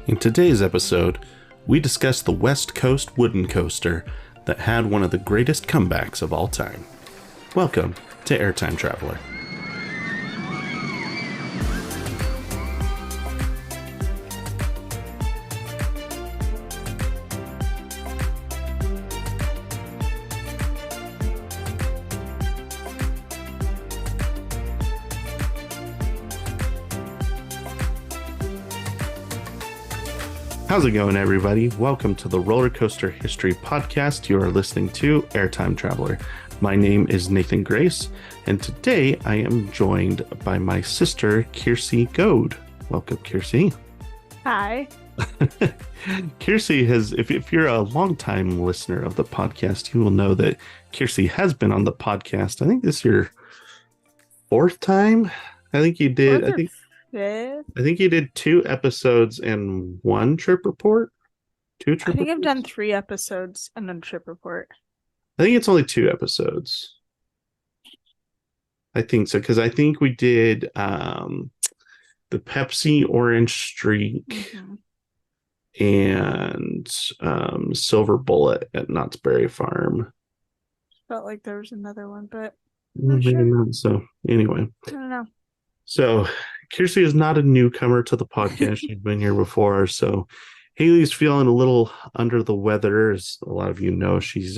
In today's episode, we discuss the West Coast wooden coaster that had one of the greatest comebacks of all time. Welcome to Airtime Traveler. How's it going, everybody? Welcome to the Roller Coaster History Podcast. You are listening to Airtime Traveler. My name is Nathan Grace, and today I am joined by my sister, Kiersey Goad. Welcome, Kiersey. Hi. Kiersey has, if you're a longtime listener of the podcast, you will know that Kiersey has been on the podcast. I think this is your fourth time. I think you did. I think you did 2 episodes and 1 trip report. 2 trip I think reports? I've done 3 episodes and then trip report. I think it's only 2 episodes. I think so, because I think we did the Pepsi Orange Streak and Silver Bullet at Knott's Berry Farm. Felt like there was another one, but Maybe not. So anyway. I don't know. So Kiersey is not a newcomer to the podcast. She's been here before. So Haley's feeling a little under the weather. As a lot of you know, she's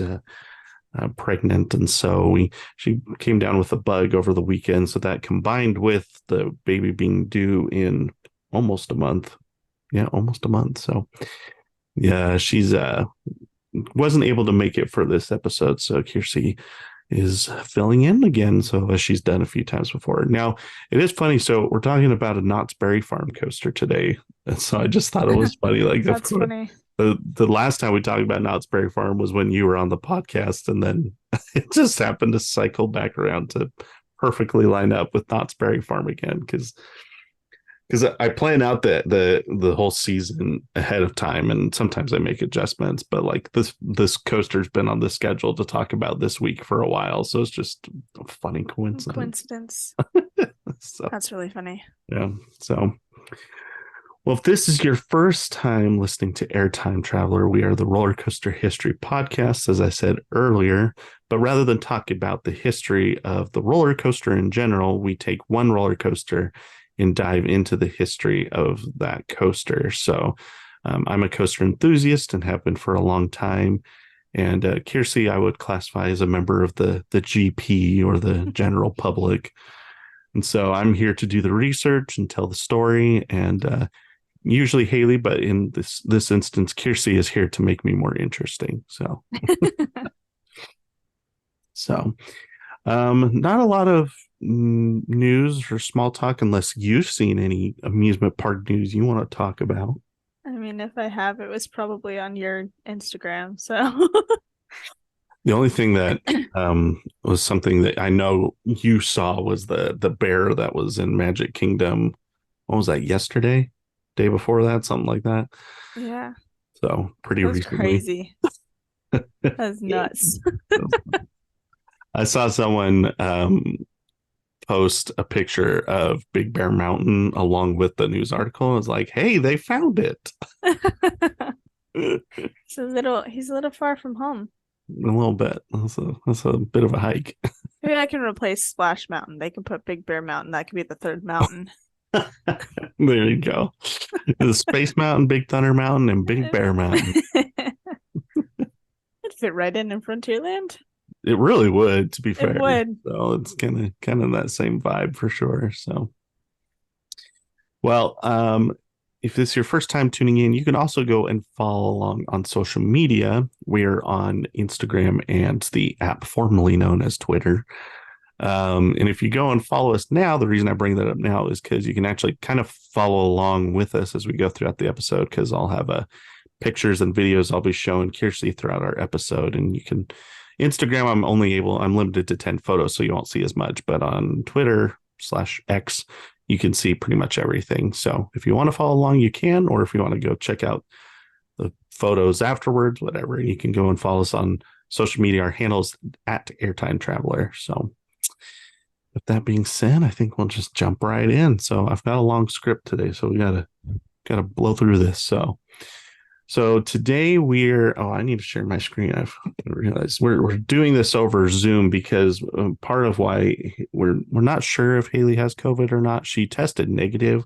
pregnant. And so she came down with a bug over the weekend. So that combined with the baby being due in almost a month. Yeah, almost a month. So yeah, she's wasn't able to make it for this episode. So Kiersey is filling in again, so as she's done a few times before. Now, it is funny. So we're talking about a Knott's Berry Farm coaster today, and so I just thought it was funny. Like, that's funny. The last time we talked about Knott's Berry Farm was when you were on the podcast, and then it just happened to cycle back around to perfectly line up with Knott's Berry Farm again, because I plan out the whole season ahead of time, and sometimes I make adjustments, but like this coaster's been on the schedule to talk about this week for a while, so it's just a funny coincidence. So, that's really funny. Yeah. So, well, if this is your first time listening to Airtime Traveler, we are the Roller Coaster History Podcast, as I said earlier. But rather than talk about the history of the roller coaster in general, we take one roller coaster and dive into the history of that coaster. So I'm a coaster enthusiast and have been for a long time. And Kiersey, I would classify as a member of the GP, or the general public. And so I'm here to do the research and tell the story. And usually Haley, but in this instance, Kiersey is here to make me more interesting. So, not a lot of news or small talk unless you've seen any amusement park news you want to talk about. I mean, if I have, it was probably on your Instagram. So the only thing that was something that I know you saw was the bear that was in Magic Kingdom. What was that, yesterday? Day before that? Something like that. Yeah. So pretty that was recently. Crazy. That's nuts. I saw someone post a picture of Big Bear Mountain along with the news article. I was like, hey, they found it. He's a little far from home. A little bit. That's a bit of a hike. Maybe I can replace Splash Mountain. They can put Big Bear Mountain. That could be the 3rd mountain. There you go. The Space Mountain, Big Thunder Mountain, and Big Bear Mountain. It'd fit right in Frontierland. It really would, to be fair. It would. So it's kind of that same vibe for sure. So, well, if this is your first time tuning in, you can also go and follow along on social media. We're on Instagram and the app formerly known as Twitter. And if you go and follow us now, the reason I bring that up now is because you can actually kind of follow along with us as we go throughout the episode, because I'll have pictures and videos I'll be showing Kiersey throughout our episode. And you can Instagram, I'm limited to 10 photos, so you won't see as much, but on Twitter/X, you can see pretty much everything. So if you want to follow along, you can, or if you want to go check out the photos afterwards, whatever, you can go and follow us on social media. Our handle's at Airtime Traveler. So with that being said, I think we'll just jump right in. So I've got a long script today, so we got to gotta blow through this. So today we're I need to share my screen. I've realized we're doing this over Zoom because part of why we're not sure if Haley has COVID or not. She tested negative,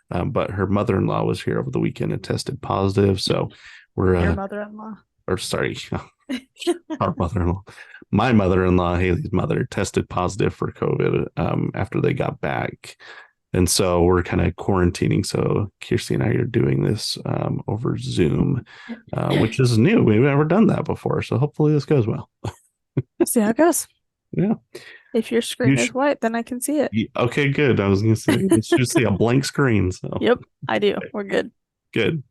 but her mother-in-law was here over the weekend and tested positive. So we're Your mother-in-law. or sorry, our mother-in-law, my mother-in-law, Haley's mother, tested positive for COVID after they got back. And so we're kind of quarantining. So Kirsty and I are doing this over Zoom, which is new. We've never done that before. So hopefully this goes well. See how it goes. Yeah. If your screen is white, then I can see it. Okay, good. I was going to say, you should see a blank screen. So Yep, I do. We're good. good.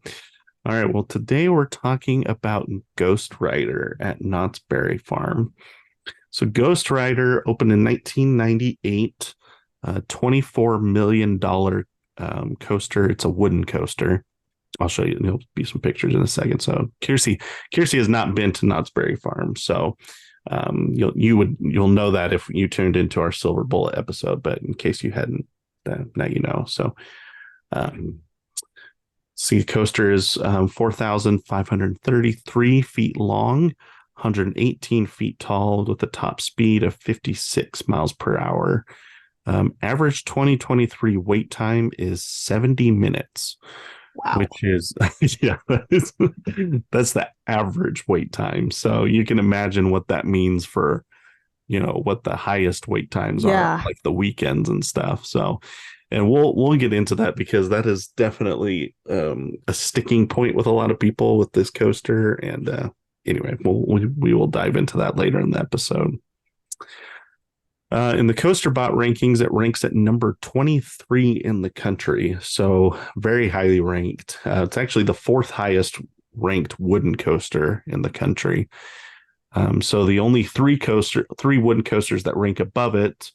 All right. Well, today we're talking about GhostRider at Knott's Berry Farm. So GhostRider opened in 1998, $24 million coaster. It's a wooden coaster. I'll show you. There'll be some pictures in a second. So Kirsty has not been to Knott's Berry Farm. So you'll know that if you tuned into our Silver Bullet episode. But in case you hadn't, now you know. So the coaster is 4,533 feet long, 118 feet tall, with a top speed of 56 miles per hour. Average 2023 wait time is 70 minutes. Wow. Which is, yeah, that's the average wait time. So you can imagine what that means for, what the highest wait times are, like the weekends and stuff. So, and we'll get into that because that is definitely a sticking point with a lot of people with this coaster. And anyway, we will dive into that later in the episode. In the CoasterBot rankings, it ranks at number 23 in the country, so very highly ranked. It's actually the fourth highest ranked wooden coaster in the country. So the only three wooden coasters that rank above it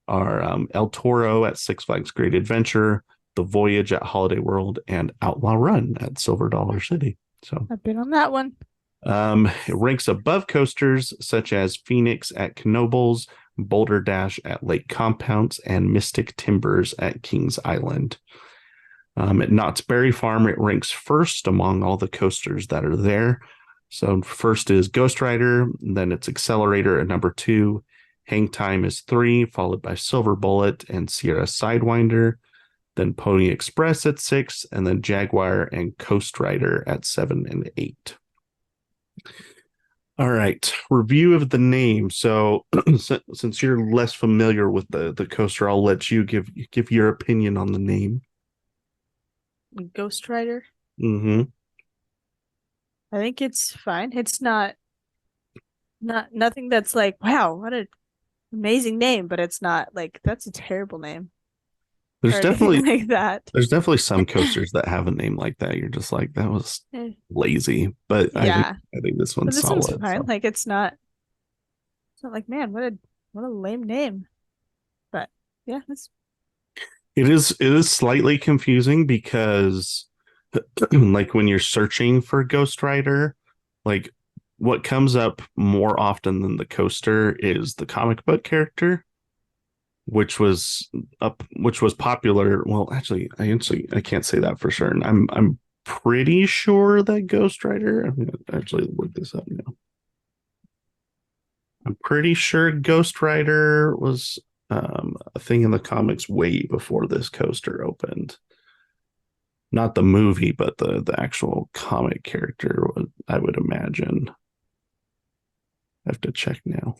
are El Toro at Six Flags Great Adventure, The Voyage at Holiday World, and Outlaw Run at Silver Dollar City. So I've been on that one. It ranks above coasters such as Phoenix at Knoebels, Boulder Dash at Lake Compounce, and Mystic Timbers at Kings Island. At Knott's Berry Farm, it ranks first among all the coasters that are there. So first is GhostRider, then it's Accelerator at number 2. Hang Time is 3, followed by Silver Bullet and Sierra Sidewinder. Then Pony Express at 6, and then Jaguar and Coast Rider at 7 and 8. All right, review of the name. So since you're less familiar with the coaster, I'll let you give your opinion on the name. GhostRider. Mm-hmm. I think it's fine. It's not nothing that's like, wow, what an amazing name, but it's not like that's a terrible name. There's definitely like that. There's definitely some coasters that have a name like that. You're just like, that was lazy. But yeah, I think this one's solid. One's fine. So. Like it's not like, man, what a lame name. But yeah, it is slightly confusing because like when you're searching for GhostRider, like what comes up more often than the coaster is the comic book character, which was popular. Well, actually, I can't say that for sure. I'm pretty sure that GhostRider. I'm gonna actually look this up now. I'm pretty sure GhostRider was a thing in the comics way before this coaster opened. Not the movie, but the actual comic character, I would imagine. I have to check now.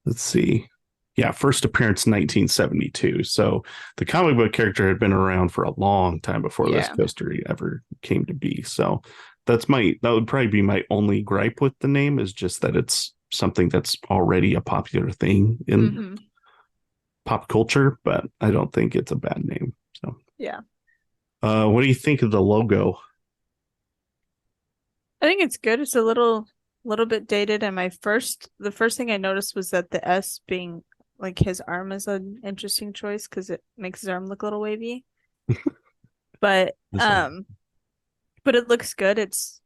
Let's see. Yeah, first appearance 1972. So the comic book character had been around for a long time before this coaster ever came to be. So that would probably be my only gripe with the name, is just that it's something that's already a popular thing in pop culture, but I don't think it's a bad name. So yeah. What do you think of the logo? I think it's good. It's a little bit dated, and the first thing I noticed was that the S being like his arm is an interesting choice because it makes his arm look a little wavy. But it looks good. It's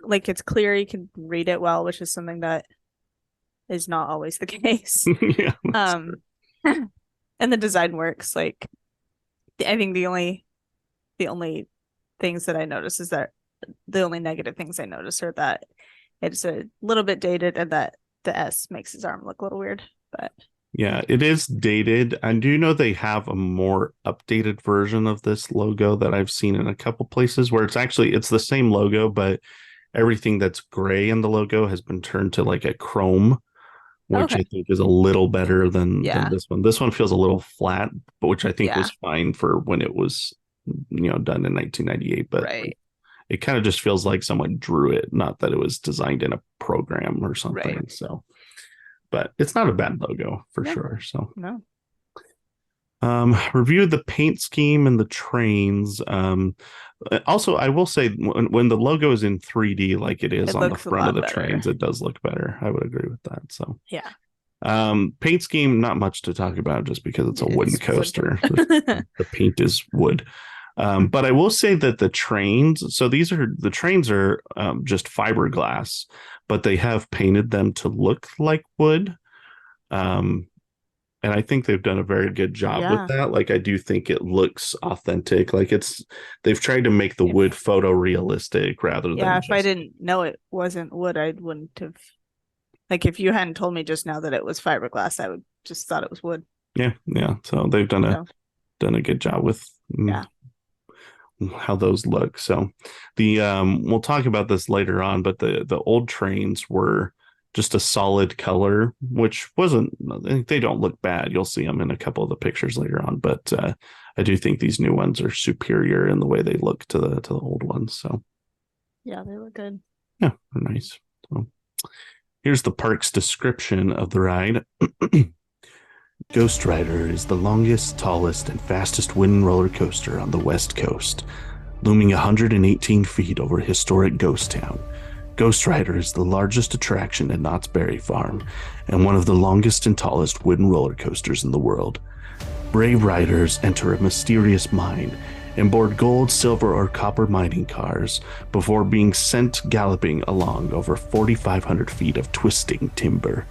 like it's clear, you can read it well, which is something that is not always the case. Yeah, and the design works. Like I think the only the only things that I notice is that the only negative things I notice are that it's a little bit dated and that the S makes his arm look a little weird. But Yeah, it is dated. I do know they have a more updated version of this logo that I've seen in a couple places where it's the same logo, but everything that's gray in the logo has been turned to like a chrome, which okay, I think is a little better than yeah, this one. This one feels a little flat, but which I think yeah, was fine for when it was, done in 1998. But right, it kind of just feels like someone drew it, not that it was designed in a program or right. something. So, but it's not a bad logo for No, sure. So, no, reviewed the paint scheme and the trains. Also, I will say when the logo is in 3D, like it is it on the looks a front of lot the better. trains, it does look better. I would agree with that. So, Yeah, paint scheme, not much to talk about just because it's a wooden it's wood. coaster. The paint is wood. But I will say that the trains, so the trains are just fiberglass, but they have painted them to look like wood. Um, and I think they've done a very good job with Yeah, that. Like I do think it looks authentic. Like they've tried to make the wood if photorealistic rather yeah, than if I just didn't know it wasn't wood, I wouldn't have. Like if you hadn't told me just now that it was fiberglass, I would just thought it was wood. yeah, yeah. So they've done a So done a good job with yeah, how those look. So the we'll talk about this later on, but the old trains were just a solid color, which wasn't they don't look bad. You'll see them in a couple of the pictures later on, but I do think these new ones are superior in the way they look to the old ones. So yeah, they look good. yeah, they're nice. So here's the park's description of the ride. GhostRider is the longest, tallest, and fastest wooden roller coaster on the West Coast, looming 118 feet over historic Ghost Town. GhostRider is the largest attraction at Knott's Berry Farm and one of the longest and tallest wooden roller coasters in the world. Brave riders enter a mysterious mine and board gold, silver, or copper mining cars before being sent galloping along over 4,500 feet of twisting timber.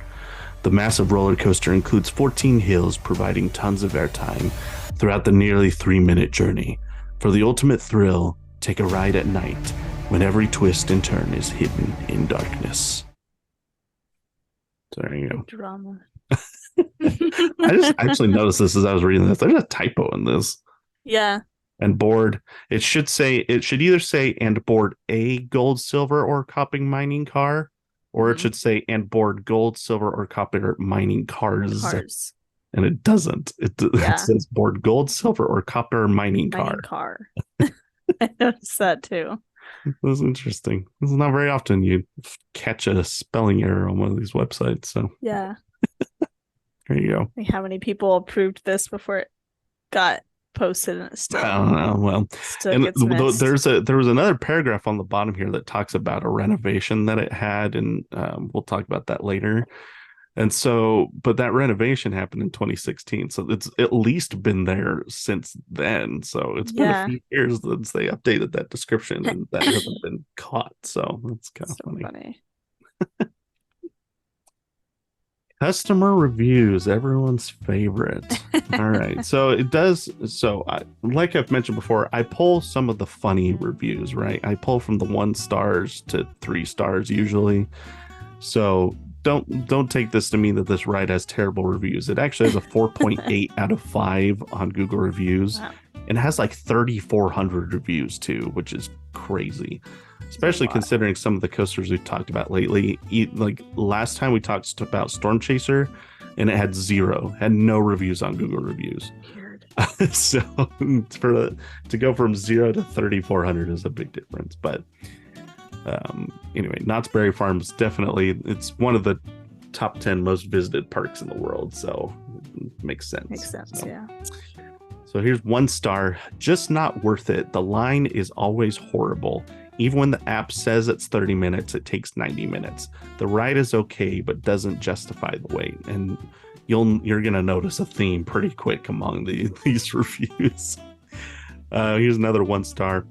The massive roller coaster includes 14 hills, providing tons of airtime throughout the nearly 3-minute journey. For the ultimate thrill, take a ride at night when every twist and turn is hidden in darkness. So there you go. Drama. I just actually noticed this as I was reading this. There's a typo in this. Yeah. And board, it should either say and board a gold, silver, or copper mining car, or it Mm-hmm. should say and board gold, silver, or copper mining cars. Cars. And it doesn't. It Yeah. says board gold, silver, or copper mining car. Mining car. I noticed that too. That's interesting. It's not very often you catch a spelling error on one of these websites. So Yeah. there you go. Like how many people approved this before it got posted and it I still don't know. Well, and gets missed. there was another paragraph on the bottom here that talks about a renovation that it had, and we'll talk about that later. And so, but that renovation happened in 2016, so it's at least been there since then. So it's been a Yeah. few years since they updated that description, and that hasn't been caught. So that's kind of So funny. funny. Customer reviews, everyone's favorite. All right. So it does. So, like I've mentioned before, I pull some of the funny reviews, right? I pull from the 1 stars to 3 stars usually. So don't take this to mean that this ride has terrible reviews. It actually has a 4.8 out of 5 on Google reviews. Wow. And it has like 3,400 reviews too, which is crazy. Especially considering some of the coasters we've talked about lately. Like last time we talked about Storm Chaser, and it had no reviews on Google reviews. Weird. So to go from 0 to 3,400 is a big difference. But anyway, Knott's Berry Farm is it's one of the top 10 most visited parks in the world. So it makes sense. Makes sense, so. yeah. So here's 1 star. Just not worth it. The line is always horrible. Even when the app says it's 30 minutes, it takes 90 minutes. The ride is okay, but doesn't justify the wait. And you're gonna notice a theme pretty quick among these reviews. Here's another 1 star.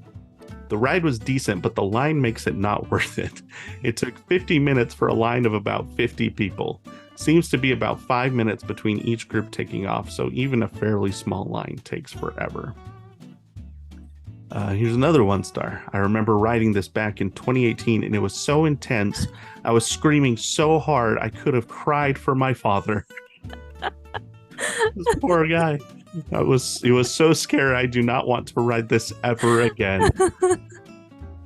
The ride was decent, but the line makes it not worth it. It took 50 minutes for a line of about 50 people. Seems to be about 5 minutes between each group taking off, so even a fairly small line takes forever. Here's another 1-star. I remember riding this back in 2018, and it was so intense. I was screaming so hard I could have cried for my father. This poor guy. He was so scared. I do not want to ride this ever again.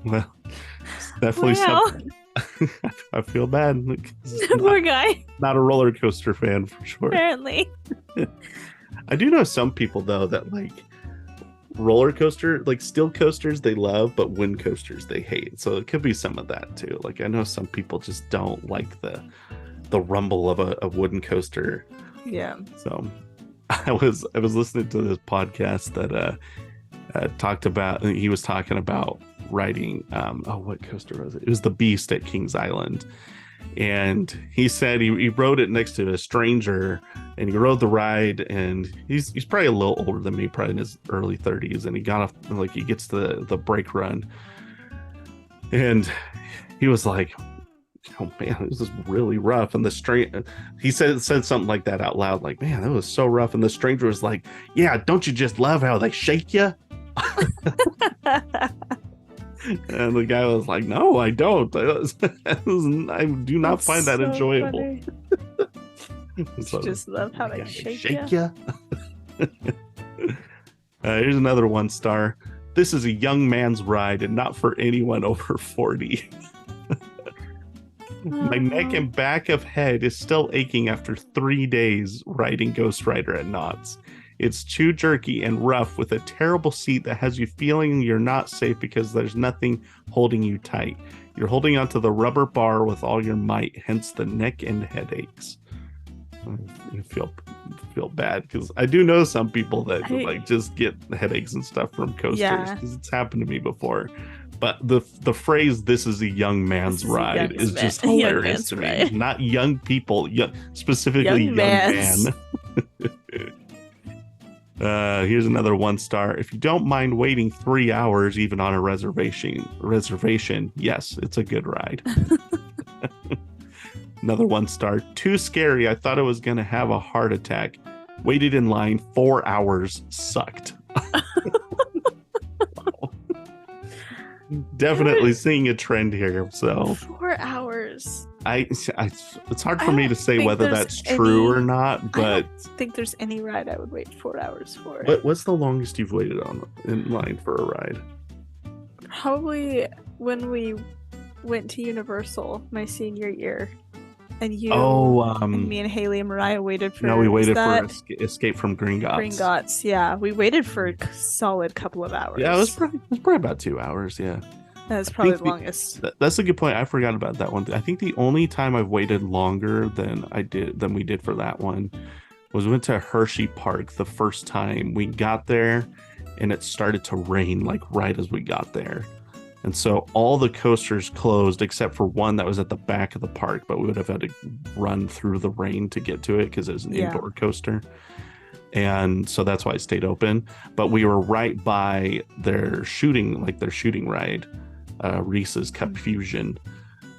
Well, it's definitely something. I feel bad. Poor guy. Not a roller coaster fan for sure. Apparently. I do know some people though that like roller coaster, like still coasters they love, but wind coasters they hate. So it could be some of that too. Like I know some people just don't like the rumble of a wooden coaster. Yeah. So I was listening to this podcast that talked about, he was talking about riding what coaster was it? It was the Beast at Kings Island. And he said he rode it next to a stranger, and he rode the ride, and he's probably a little older than me, probably in his early 30s, and he got off, like he gets the brake run, and he was like, oh man, this is really rough. And he said something like that out loud, like, man, that was so rough. And the stranger was like, yeah, don't you just love how they shake you? And the guy was like, no, I don't. I do not find that so enjoyable. So, just love how they shake you. Here's another 1-star. This is a young man's ride and not for anyone over 40. My neck and back of head is still aching after 3 days riding GhostRider at Knott's. It's too jerky and rough with a terrible seat that has you feeling you're not safe because there's nothing holding you tight. You're holding onto the rubber bar with all your might, hence the neck and headaches. I feel bad because I do know some people that like just get headaches and stuff from coasters because it's happened to me before. But the phrase "this is a young man's ride" is just hilarious to me. Ride. Not young people, specifically young man. Here's another 1-star. If you don't mind waiting 3 hours, even on a reservation, yes, it's a good ride. Another 1-star. Too scary. I thought I was gonna have a heart attack. Waited in line 4 hours. Sucked. Definitely seeing a trend here. So 4 hours. It's hard for me to say whether that's true or not, but I don't think there's any ride I would wait 4 hours for. What's the longest you've waited in line for a ride? Probably when we went to Universal my senior year, and and me and Haley and Mariah waited for. No, we waited for Escape from Gringotts. Gringotts, yeah, we waited for a solid couple of hours. Yeah, it was probably about 2 hours. Yeah. That's probably the longest. That's a good point. I forgot about that one. I think the only time I've waited longer than we did for that one was we went to Hershey Park the first time. We got there and it started to rain like right as we got there. And so all the coasters closed except for one that was at the back of the park, but we would have had to run through the rain to get to it because it was an indoor coaster. And so that's why it stayed open. But we were right by their shooting ride. Reese's Cup Fusion,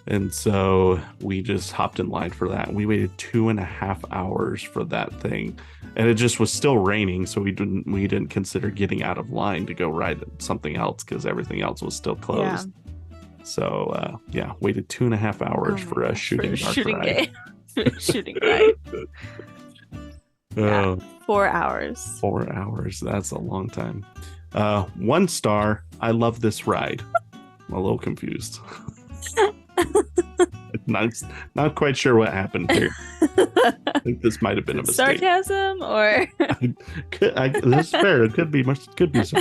and so we just hopped in line for that. We waited 2.5 hours for that thing, and it just was still raining, so we didn't consider getting out of line to go ride something else because everything else was still closed. So waited 2.5 hours for a shooting ride. Shooting ride. 4 hours. 4 hours. That's a long time. 1-star. I love this ride. I'm a little confused. Not quite sure what happened here. I think this might have been a mistake. Sarcasm, or that's fair. It could be so.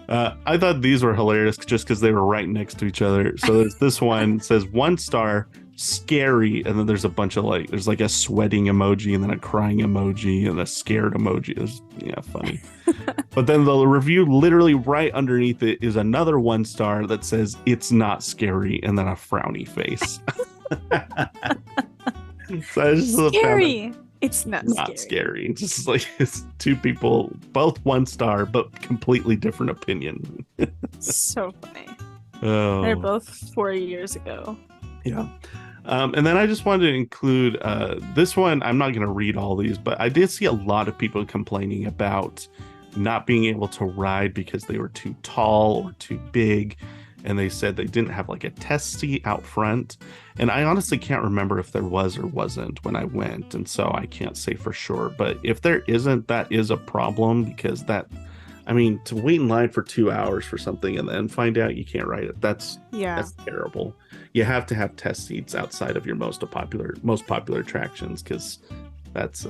I thought these were hilarious just because they were right next to each other. So there's this one says 1-star, scary, and then there's a bunch of there's like a sweating emoji and then a crying emoji and a scared emoji. It's funny. But then the review literally right underneath it is another 1-star that says it's not scary and then a frowny face. So I just scary. It's not scary. Just like it's two people, both 1-star, but completely different opinion. So funny. Oh. They're both 4 years ago. Yeah. And then I just wanted to include this one. I'm not going to read all these, but I did see a lot of people complaining about not being able to ride because they were too tall or too big. And they said they didn't have like a test seat out front. And I honestly can't remember if there was or wasn't when I went. And so I can't say for sure. But if there isn't, that is a problem because that, I mean, to wait in line for 2 hours for something and then find out you can't ride it, that's terrible. You have to have test seats outside of your most popular attractions because that's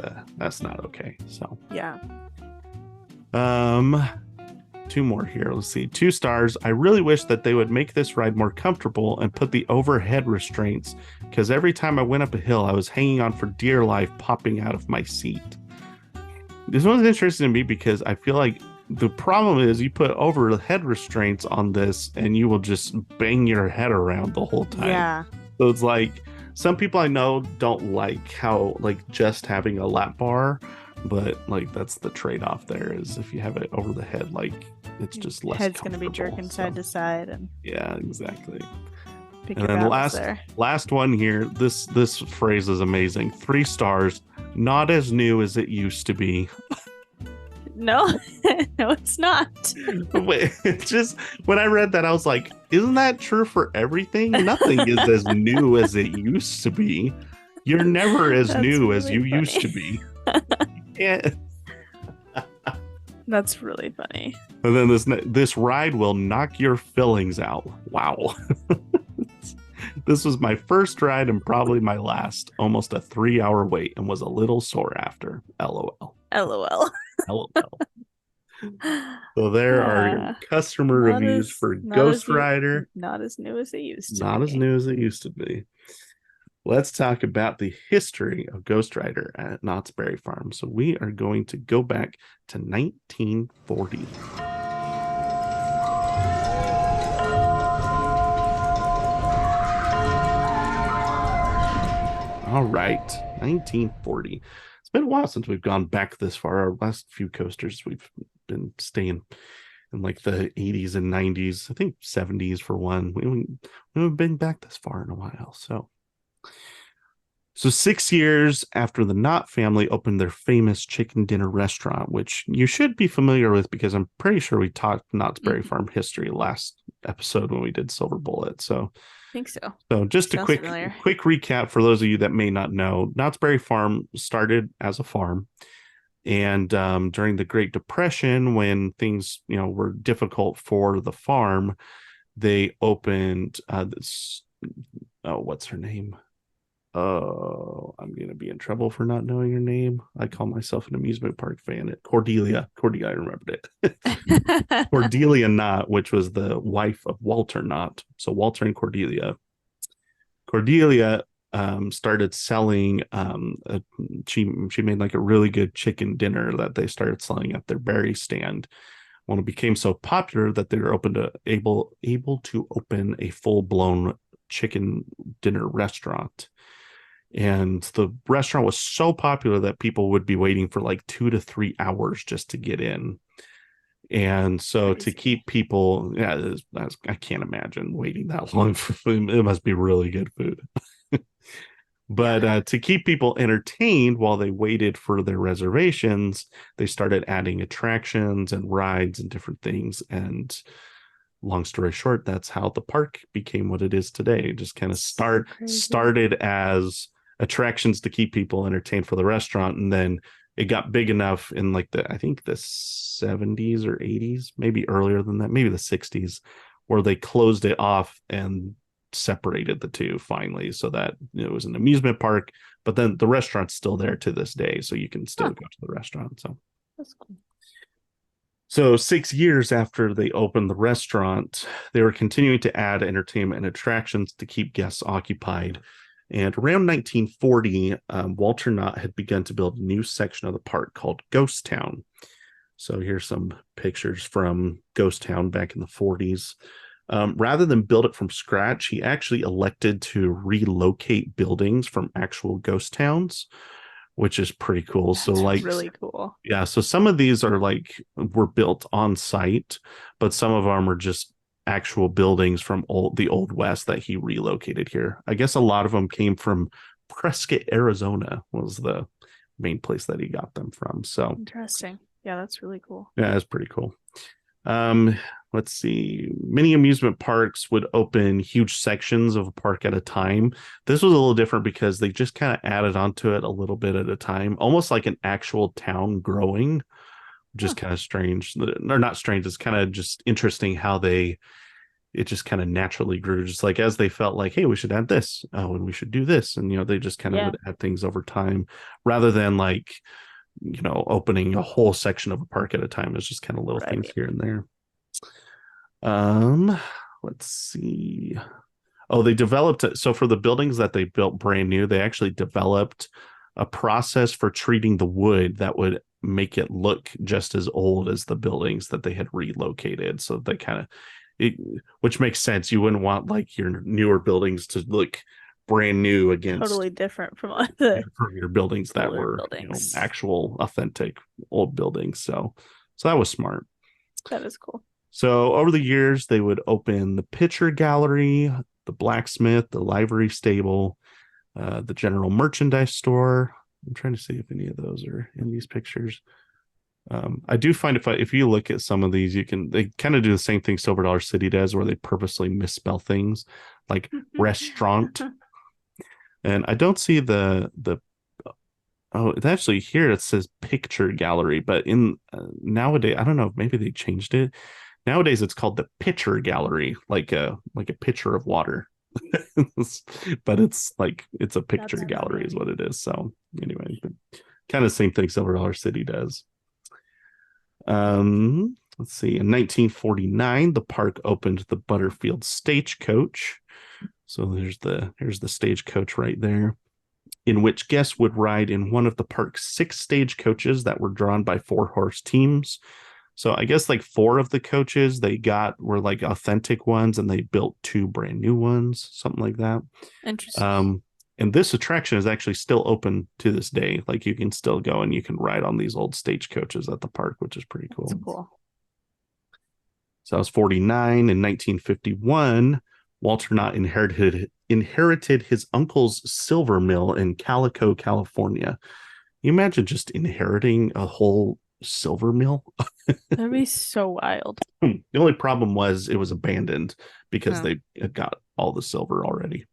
not okay. So yeah. Two more here. Let's see. 2 stars. I really wish that they would make this ride more comfortable and put the overhead restraints because every time I went up a hill, I was hanging on for dear life, popping out of my seat. This one's interesting to me because I feel like the problem is you put overhead restraints on this and you will just bang your head around the whole time. Yeah. So it's like some people I know don't like how like just having a lap bar, but like that's the trade-off there is if you have it over the head, like it's just less head's gonna be jerking side to side and yeah, exactly. pick And your then battles there. last one here. This phrase is amazing. 3 stars. Not as new as it used to be. No, no, it's not. Wait, it's just when I read that, I was like, isn't that true for everything? Nothing is as new as it used to be. You're never as That's new as really you funny. used to be. Yeah. That's really funny. And then this ride will knock your fillings out. Wow. This was my first ride and probably my last. Almost a 3-hour wait and was a little sore after. LOL. LOL. LOL. So there are your customer reviews for GhostRider. Not as new as it used to Not be. as new as it used to be. Let's talk about the history of GhostRider at Knott's Berry Farm. So we are going to go back to 1940. All right, 1940. It's been a while since we've gone back this far. Our last few coasters, we've been staying in like the 80s and 90s. I think 70s for one. We haven't been back this far in a while. So 6 years after the Knott family opened their famous chicken dinner restaurant, which you should be familiar with because I'm pretty sure we talked Knott's Berry Farm history last episode when we did Silver Bullet. So I think so. So just a quick recap for those of you that may not know. Knott's Berry Farm started as a farm. And during the Great Depression, when things, were difficult for the farm, they opened this. Oh, what's her name? Oh, I'm going to be in trouble for not knowing her name. I call myself an amusement park fan. Cordelia, I remembered it. Cordelia Knott, which was the wife of Walter Knott. So Walter and Cordelia. Cordelia started selling. She made like a really good chicken dinner that they started selling at their berry stand. When it became so popular that they were able to open a full-blown chicken dinner restaurant. And the restaurant was so popular that people would be waiting for like 2 to 3 hours just to get in. And so to keep people, I can't imagine waiting that long for food. It must be really good food. But to keep people entertained while they waited for their reservations, they started adding attractions and rides and different things. And long story short, that's how the park became what it is today. It just kind of started as attractions to keep people entertained for the restaurant, and then it got big enough in like I think the 70s or 80s, maybe earlier than that, maybe the 60s, where they closed it off and separated the two finally, so that it was an amusement park, but then the restaurant's still there to this day, so you can still go to the restaurant. So that's cool. So 6 years after they opened the restaurant, they were continuing to add entertainment and attractions to keep guests occupied. And around 1940, Walter Knott had begun to build a new section of the park called Ghost Town. So here's some pictures from Ghost Town back in the 40s. Rather than build it from scratch, he actually elected to relocate buildings from actual ghost towns, which is pretty cool. That's so really cool. Yeah, so some of these were built on site, but some of them are just actual buildings from the Old West that he relocated here. I guess a lot of them came from Prescott, Arizona was the main place that he got them from. So interesting. Yeah, that's really cool. Yeah, that's pretty cool. Um, let's see. Many amusement parks would open huge sections of a park at a time. This was a little different because they just kind of added onto it a little bit at a time, almost like an actual town growing, which is Huh. kind of strange. Or not strange, it's kind of just interesting how they it just kind of naturally grew, just like as they felt like, hey, we should add this, oh, and we should do this. And they just kind of Yeah. would add things over time rather than like opening a whole section of a park at a time. It's just kind of little things Right. here and there. Um, let's see. Oh, they developed it. So for the buildings that they built brand new, they actually developed a process for treating the wood that would make it look just as old as the buildings that they had relocated. So they kind of it, which makes sense. You wouldn't want like your newer buildings to look brand new against Totally different from all the from your buildings that older were, buildings. actual authentic old buildings. So that was smart. That is cool. So over the years, they would open the picture gallery, the blacksmith, the livery stable, the general merchandise store. I'm trying to see if any of those are in these pictures. I do find if you look at some of these, they kind of do the same thing Silver Dollar City does, where they purposely misspell things like restaurant. And I don't see the oh, it's actually here it says picture gallery, but in nowadays I don't know, maybe they changed it. Nowadays it's called the pitcher gallery, like a pitcher of water. But it's a picture That's gallery funny. is what it is. So anyway, kind of same thing Silver Dollar City does. Let's see. In 1949, the park opened the Butterfield Stagecoach. So here's the stagecoach right there, in which guests would ride in one of the park's 6 stagecoaches that were drawn by 4-horse teams. So I guess like 4 of the coaches they got were like authentic ones, and they built 2 brand new ones, something like that. Interesting. Um, and this attraction is actually still open to this day. Like you can still go and you can ride on these old stagecoaches at the park, which is pretty That's cool. cool. So I was 49 in 1951. Walter Knott inherited his uncle's silver mill in Calico, California. You imagine just inheriting a whole silver mill? That'd be so wild. The only problem was it was abandoned because Oh. they had got all the silver already.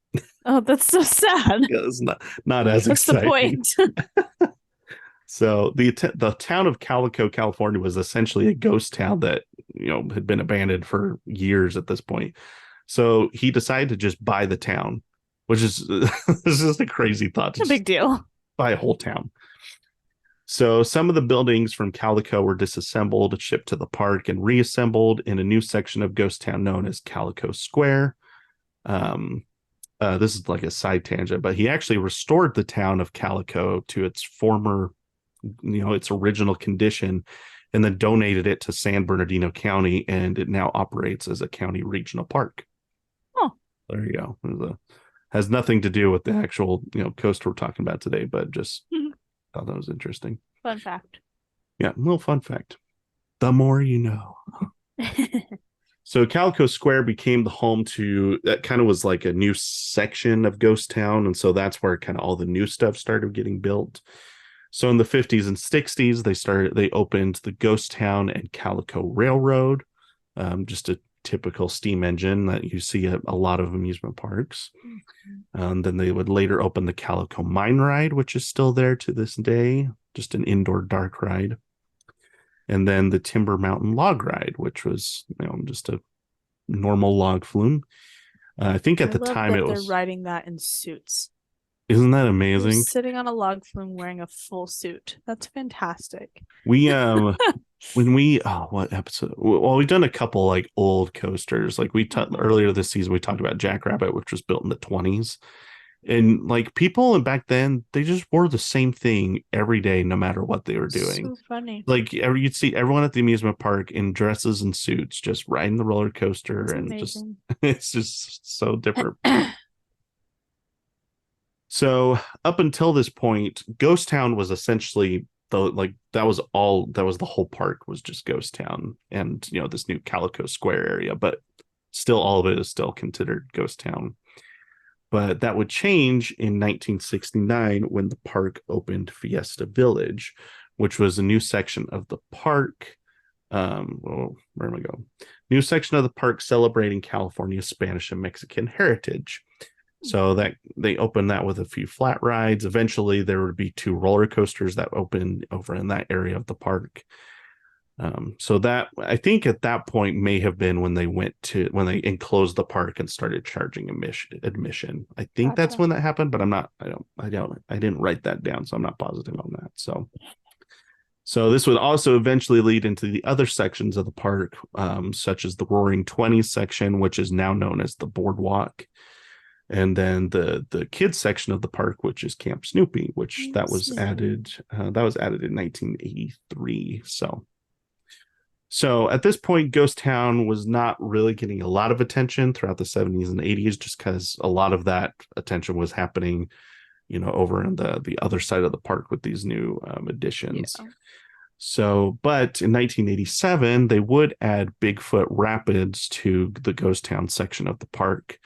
Oh, that's so sad. Yeah, it's not as What's the exciting. point? So the town of Calico, California, was essentially a ghost town that had been abandoned for years at this point. So he decided to just buy the town, which is this is a crazy thought to A big just deal. buy a whole town. So some of the buildings from Calico were disassembled, shipped to the park, and reassembled in a new section of Ghost Town known as Calico Square. Um, this is like a side tangent, but he actually restored the town of Calico to its former, its original condition, and then donated it to San Bernardino County, and it now operates as a county regional park. Oh, There you go. Has nothing to do with the actual, coast we're talking about today, but just thought that was interesting. fun fact. Yeah, a little fun fact. The more you know. So Calico Square became the home to that kind of was like a new section of Ghost Town. And so that's where kind of all the new stuff started getting built. So in the 50s and 60s, they opened the Ghost Town and Calico Railroad, just a typical steam engine that you see at a lot of amusement parks. Then they would later open the Calico Mine Ride, which is still there to this day, just an indoor dark ride. And then the Timber Mountain Log Ride, which was just a normal log flume. I think at I the love time that it they're was. riding that in suits. Isn't that They're amazing? sitting on a log flume wearing a full suit. That's fantastic. We when we what episode? Well, we've done a couple like old coasters. Like earlier this season, we talked about Jackrabbit, which was built in the 20s. And like people back then, they just wore the same thing every day, no matter what they were doing. So funny. Like you'd see everyone at the amusement park in dresses and suits, just riding the roller coaster, It's and just amazing. it's just so different. So up until this point, Ghost Town was essentially that was the whole park was just Ghost Town and this new Calico Square area, but still all of it is still considered Ghost Town. But that would change in 1969 when the park opened Fiesta Village, which was a new section of the park. Where am I going? New section of the park celebrating California's Spanish and Mexican heritage. So that they opened that with a few flat rides. Eventually, there would be 2 roller coasters that opened over in that area of the park. So that, I think at that point may have been when they enclosed the park and started charging admission. I think that's Gotcha. when that happened, but I didn't write that down, so I'm not positive on that. So this would also eventually lead into the other sections of the park, such as the Roaring Twenties section, which is now known as the Boardwalk, and then the kids section of the park, which is Camp Snoopy, which that was added in 1983. So at this point, Ghost Town was not really getting a lot of attention throughout the 70s and 80s, just because a lot of that attention was happening, over in the other side of the park with these new additions. Yeah. So, but in 1987, they would add Bigfoot Rapids to the Ghost Town section of the park.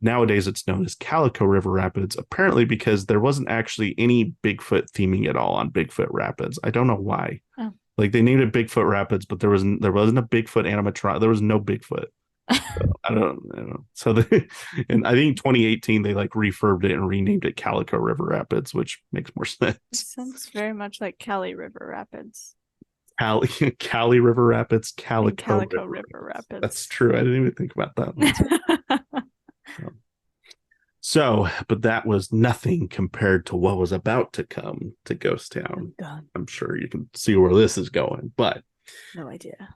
Nowadays, it's known as Calico River Rapids, apparently because there wasn't actually any Bigfoot theming at all on Bigfoot Rapids. I don't know why. Oh. Like, they named it Bigfoot Rapids, but there wasn't a Bigfoot animatronic. There was no Bigfoot. So, I don't know. So and I think 2018 they refurbed it and renamed it Calico River Rapids, which makes more sense. It sounds very much like Cali River Rapids. Cali River Rapids, Calico River Rapids. That's true. I didn't even think about that. But that was nothing compared to what was about to come to Ghost Town. I'm sure you can see where this is going, but no idea.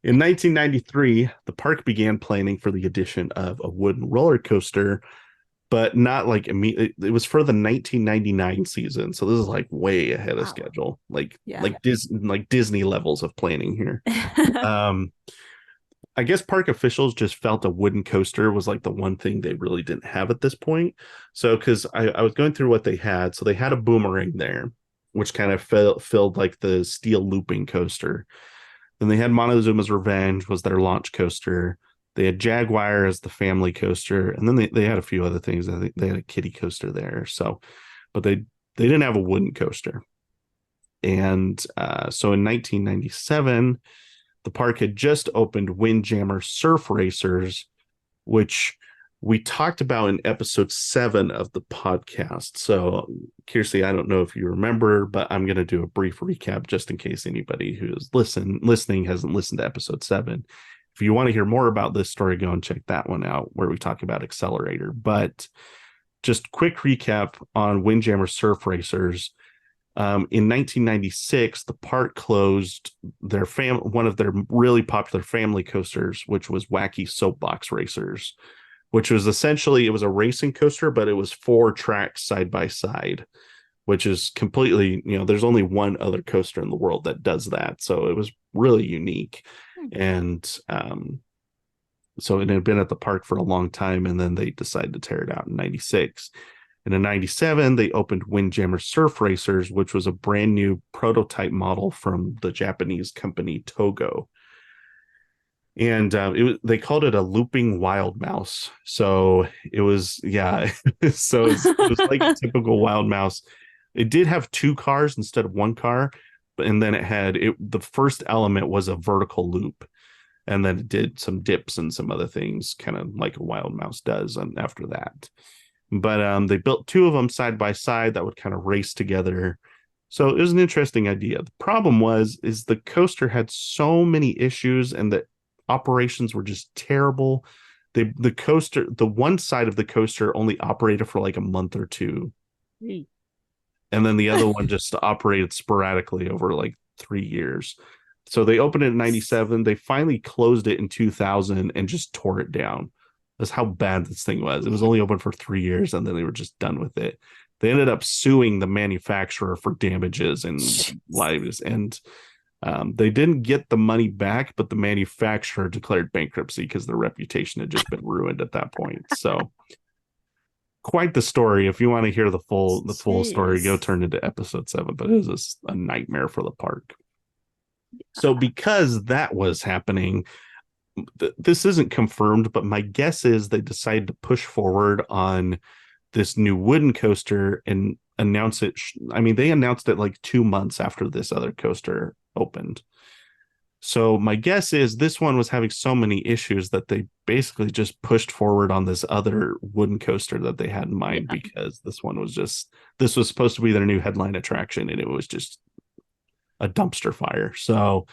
In 1993, the park began planning for the addition of a wooden roller coaster, but not immediately. It was for the 1999 season, so this is way ahead of schedule. Disney levels of planning here. I guess park officials just felt a wooden coaster was the one thing they really didn't have at this point. So, because I was going through what they had, so they had a boomerang there, which kind of filled the steel looping coaster. Then they had Montezuma's Revenge was their launch coaster. They had Jaguar as the family coaster, and then they had a few other things. I think they had a kiddie coaster there. So, but they didn't have a wooden coaster. And so in 1997, the park had just opened Windjammer Surf Racers, which we talked about in episode 7 of the podcast. So, Kirsty, I don't know if you remember, but I'm going to do a brief recap just in case anybody who is listening hasn't listened to episode 7. If you want to hear more about this story, go and check that one out where we talk about Accelerator. But just quick recap on Windjammer Surf Racers. In 1996, the park closed one of their really popular family coasters, which was Wacky Soapbox Racers, which was essentially, it was a racing coaster, but it was 4 tracks side by side, which is completely, there's only one other coaster in the world that does that. So it was really unique. And so it had been at the park for a long time, and then they decided to tear it out in 96. And in 97, they opened Windjammer Surf Racers, which was a brand new prototype model from the Japanese company Togo. And they called it a looping wild mouse. So it was, so it was like a typical wild mouse. It did have 2 cars instead of 1 car, and then the first element was a vertical loop, and then it did some dips and some other things, kind of like a wild mouse does. And after that, but they built 2 of them side by side that would kind of race together. So it was an interesting idea. The problem is the coaster had so many issues, and the operations were just terrible. The coaster, the one side of the coaster only operated for a month or 2. And then the other one just operated sporadically over 3 years. So they opened it in 97. They finally closed it in 2000 and just tore it down. That's how bad this thing was. It was only open for 3 years, and then they were just done with it. They ended up suing the manufacturer for damages and lives, and they didn't get the money back, but the manufacturer declared bankruptcy because their reputation had just been ruined at that point. So quite the story. If you want to hear the full story, go turn into episode 7. But it was a nightmare for the park. So because that was happening, this isn't confirmed, but my guess is they decided to push forward on this new wooden coaster, and announce it. I mean, they announced it like 2 months after this other coaster opened. So my guess is this one was having so many issues that they basically just pushed forward on this other wooden coaster that they had in mind, Yeah. because this was supposed to be their new headline attraction, and it was just a dumpster fire. So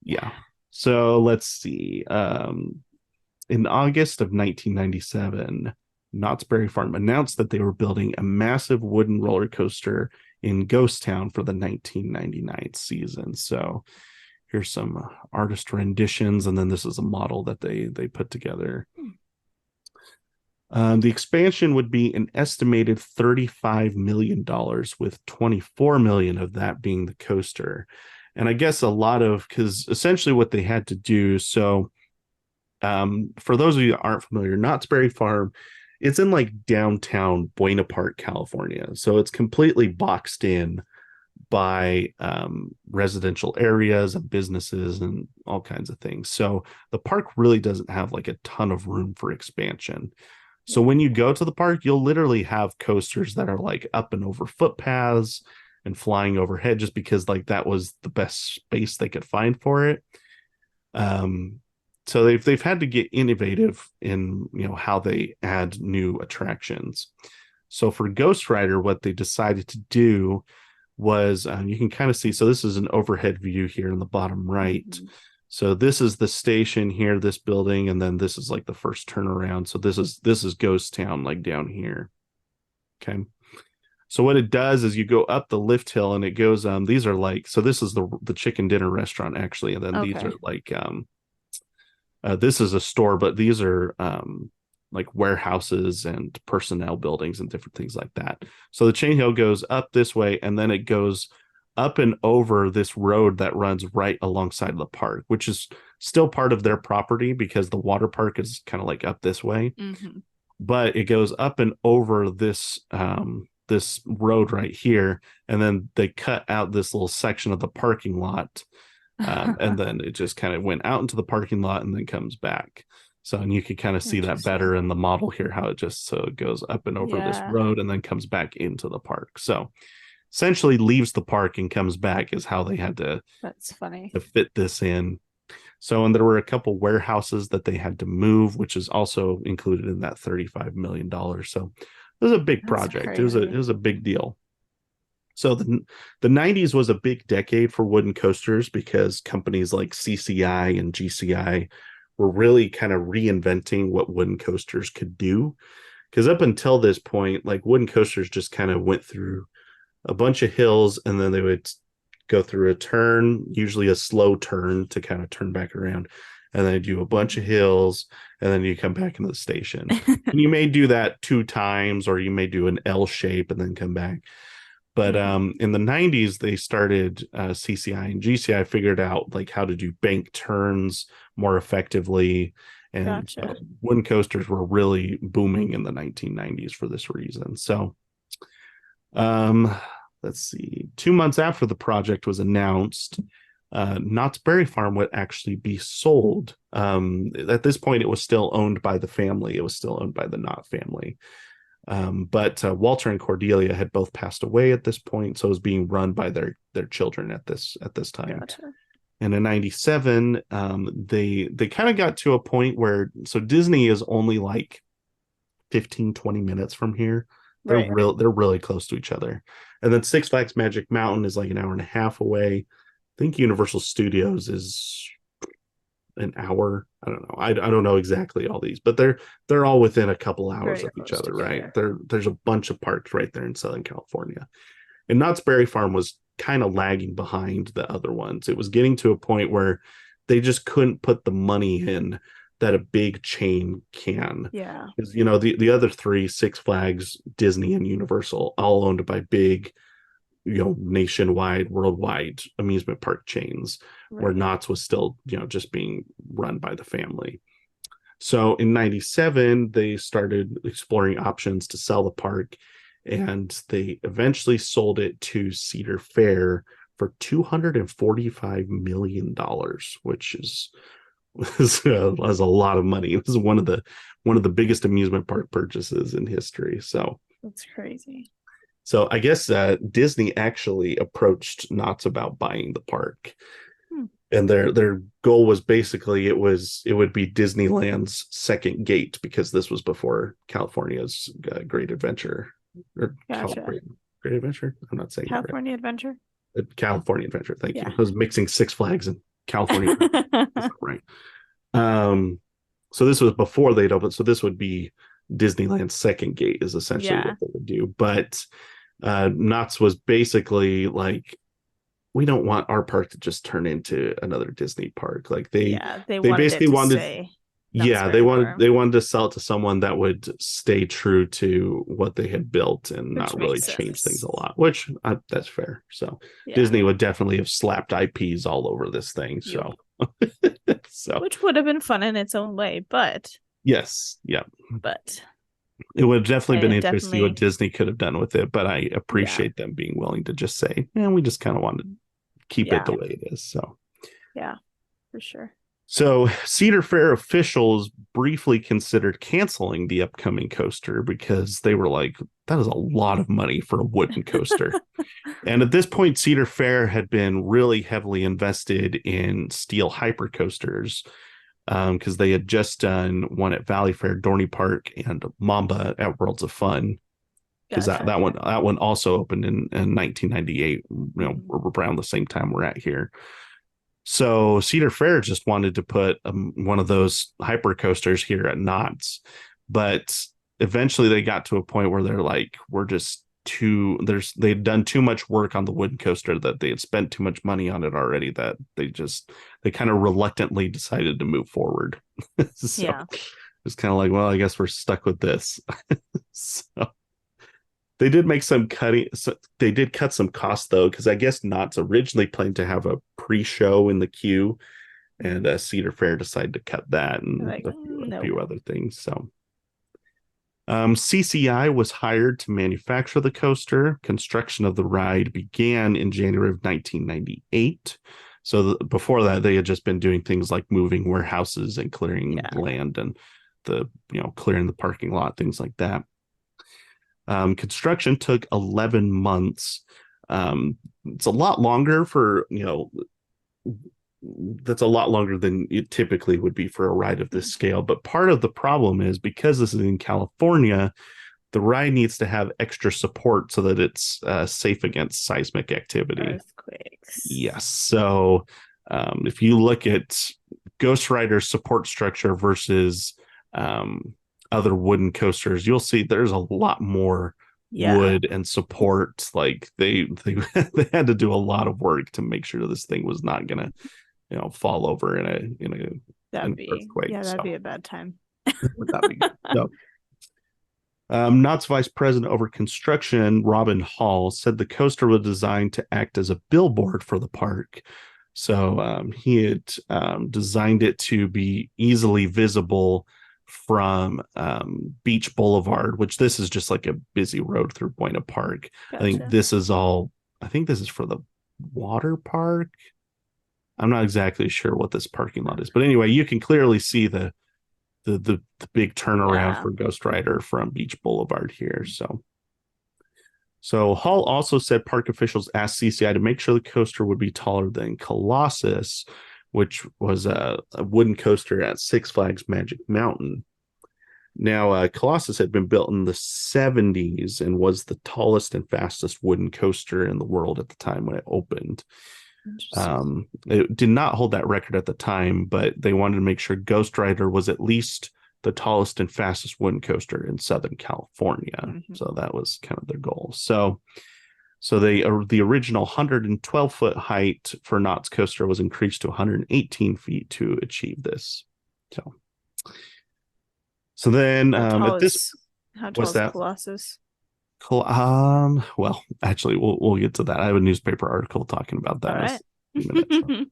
yeah. So let's see. In August of 1997, Knott's Berry Farm announced that they were building a massive wooden roller coaster in Ghost Town for the 1999 season. So here's some artist renditions, and then this is a model that they put together. The expansion would be an estimated $35 million, with 24 million of that being the coaster. And I guess a lot of, because essentially what they had to do, so for those of you that aren't familiar, Knott's Berry Farm, it's in like downtown Buena Park, California. So it's completely boxed in by residential areas and businesses and all kinds of things. So the park really doesn't have like a ton of room for expansion. So when you go to the park, you'll literally have coasters that are like up and over footpaths and flying overhead, just because like that was the best space they could find for it. Um, so they've had to get innovative in, how they add new attractions. So for GhostRider, what they decided to do was, you can kind of see, so this is an overhead view here in the bottom right. Mhm. So this is the station here, this building, and then this is like the first turnaround. So this is Ghost Town, like down here. Okay. So what it does is you go up the lift hill, and it goes, these are like, so this is the chicken dinner restaurant actually, and then these are Okay. like, this is a store, but these are like warehouses and personnel buildings and different things like that. So the chain hill goes up this way, and then it goes up and over this road that runs right alongside of the park, which is still part of their property because the water park is kind of like up this way. Mm-hmm. But it goes up and over this road right here, and then they cut out this little section of the parking lot, and then it just kind of went out into the parking lot and then comes back. So, and you can kind of see that better Interesting. in the model here, how it just so it goes up and over this Yeah, road and then comes back into the park. So essentially leaves the park and comes back is how they had that's funny. to fit this in. So, and there were a couple warehouses that they had to move, which is also included in that $35 million. So it was a big That's project. It was crazy. a big deal. So the 90s was a big decade for wooden coasters because companies like CCI and GCI were really kind of reinventing what wooden coasters could do. Because up until this point, like wooden coasters just kind of went through a bunch of hills, and then they would go through a turn, usually a slow turn to kind of turn back around, and then do a bunch of hills, and then you come back into the station. And you may do that 2 times, or you may do an L shape and then come back. But Mhm. in the 90s, they started, CCI and GCI figured out like how to do bank turns more effectively. And so Gotcha. wooden coasters were really booming in the 1990s for this reason. So um, let's see, 2 months after the project was announced, Knott's Berry Farm would actually be sold. At this point, it was still owned by the family. It was still owned by the Knott family. But Walter and Cordelia had both passed away at this point, so it was being run by their children at this time. Gotcha. And in '97, they kind of got to a point where, so Disney is only like 15-20 minutes from here. Right. They're really close to each other. And then Six Flags Magic Mountain is like an hour and a half away. I think Universal Studios is an hour. I don't know. I don't know exactly all these, but they're all within a couple hours Very of each close other, right? together. There's a bunch of parks right there in Southern California. And Knott's Berry Farm was kind of lagging behind the other ones. It was getting to a point where they just couldn't put the money in that a big chain can. Yeah. Because the other three, Six Flags, Disney, and Universal, all owned by big, nationwide, worldwide amusement park chains, where Right. Knott's was still, just being run by the family. So in '97, they started exploring options to sell the park, and they eventually sold it to Cedar Fair for $245 million, which is a lot of money. It was one of the biggest amusement park purchases in history. So That's crazy. So I guess Disney actually approached Knott's about buying the park, Hmm. and their goal was basically it would be Disneyland's second gate because this was before California's Great Adventure or Gotcha. Great Adventure. I'm not saying that right. California Adventure. California Adventure. Thank you. Yeah. I was mixing Six Flags and California Adventure. That's not right. Um, so this was before they'd opened. So this would be Disneyland's second gate is essentially what Yeah. they would do. But Knott's was basically like, we don't want our park to just turn into another Disney park. Like Yeah. They they wanted it basically to wanted, stay Knott's yeah, Berry Farm, they wanted to sell it to someone that would stay true to what they had built and which not really makes change things sense. a lot, which that's fair. So Yeah. Disney would definitely have slapped IPs all over this thing. Yup. So so Which would have been fun in its own way, yes, yeah. but It would have definitely been it interesting to see what definitely, Disney could have done with it, but I yeah, appreciate them being willing to just say, yeah, we just kind of want to keep it yeah, the way it is. So yeah, for sure. So Cedar Fair officials briefly considered canceling the upcoming coaster because they were like, that is a lot of money for a wooden coaster. And at this point, Cedar Fair had been really heavily invested in steel hypercoasters because they had just done one at Valley Fair, Dorney Park, and Mamba at Worlds of Fun. Because Gotcha. that one also opened in 1998, Mhm. around the same time we're at here. So Cedar Fair just wanted to put one of those hyper coasters here at Knott's, but eventually they got to a point where they're like, we're just too they'd done too much work on the wooden coaster, that they had spent too much money on it already, that they kind of reluctantly decided to move forward. So Yeah. it's kind of like, well, I guess we're stuck with this. So they did make some cutting. So they did cut some costs though, because I guess Knott's originally planned to have a pre-show in the queue, and Cedar Fair decided to cut that and Like, a no. few other things. So CCI was hired to manufacture the coaster. Construction of the ride began in January of 1998. So before that, they had just been doing things like moving warehouses and clearing Yeah. land and clearing the parking lot, things like that. Construction took 11 months. It's a lot longer for, that's a lot longer than it typically would be for a ride of this scale. But part of the problem is because this is in California, the ride needs to have extra support so that it's safe against seismic activity. Earthquakes. Yes. So if you look at GhostRider's support structure versus other wooden coasters, you'll see there's a lot more Yeah. wood and support. Like they they had to do a lot of work to make sure this thing was not gonna fall over in an earthquake. That'd be So a bad time. would not be good. So Knott's vice president over construction, Robin Hall, said the coaster was designed to act as a billboard for the park. So he had designed it to be easily visible from Beach Boulevard, which this is just like a busy road through Buena Park. Gotcha. I think this is for the water park. I'm not exactly sure what this parking lot is, but anyway, you can clearly see the big turnaround Yeah. for GhostRider from Beach Boulevard here. So Hall also said park officials asked CCI to make sure the coaster would be taller than Colossus, which was a wooden coaster at Six Flags Magic Mountain. Now, Colossus had been built in the 70s and was the tallest and fastest wooden coaster in the world at the time when it opened. Interesting. It did not hold that record at the time, but they wanted to make sure GhostRider was at least the tallest and fastest wooden coaster in Southern California. Mhm. So that was kind of their goal. So the original 112-foot height for Knott's coaster was increased to 118 feet to achieve this. So then How tall at this is how tall what's is that? Colossus? Cool. Well, actually, we'll get to that. I have a newspaper article talking about All that in a right. few minutes.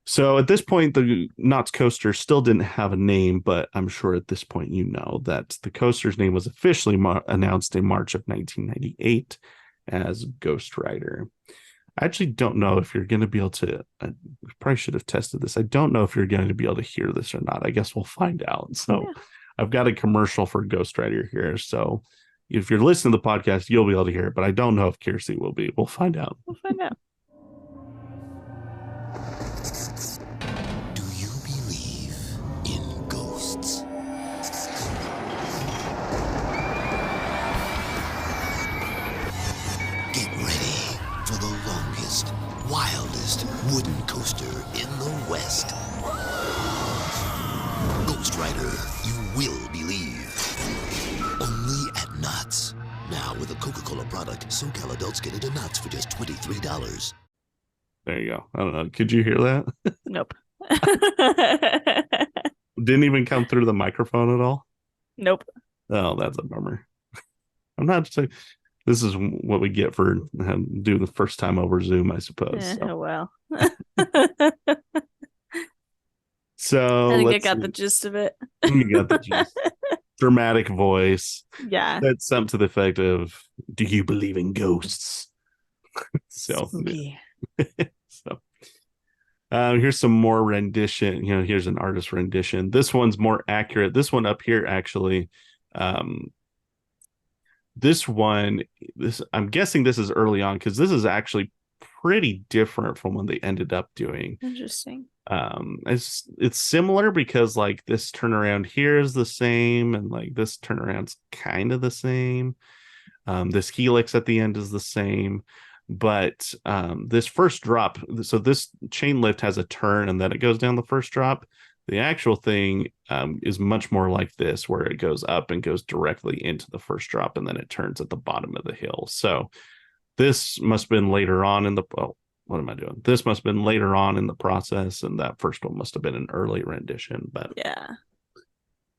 So at this point, the Knott's coaster still didn't have a name, but I'm sure at this point you know that the coaster's name was officially announced in March of 1998 as GhostRider. I actually don't know if you're going to be able to. I probably should have tested this. I don't know if you're going to be able to hear this or not. I guess we'll find out. So Yeah. I've got a commercial for GhostRider here. So if you're listening to the podcast, you'll be able to hear it, but I don't know if Kiersey will be. We'll find out. We'll find out. Do you believe in ghosts? Get ready for the longest, wildest wooden coaster in the West. GhostRider, you will believe. Only at Knott's. Now with a Coca-Cola product, SoCal adults get it at Knott's for just $23. There you go. I don't know. Could you hear that? Nope. Didn't even come through the microphone at all? Nope. Oh, that's a bummer. I'm not saying this is what we get for doing the first time over Zoom, I suppose. So. Well. So I think I got the gist of it. You got the gist. Dramatic voice. Yeah. That's something to the effect of, do you believe in ghosts? So, spooky. So here's some more rendition. Here's an artist rendition. This one's more accurate. This one up here, actually. This I'm guessing this is early on because this is actually pretty different from what they ended up doing. Interesting. It's similar because like this turnaround here is the same, and like this turnaround's kind of the same. This helix at the end is the same, but this first drop, so this chain lift has a turn and then it goes down the first drop. The actual thing is much more like this, where it goes up and goes directly into the first drop, and then it turns at the bottom of the hill. So this must have been later on in the what am I doing? This must have been later on in the process, and that first one must have been an early rendition. But yeah.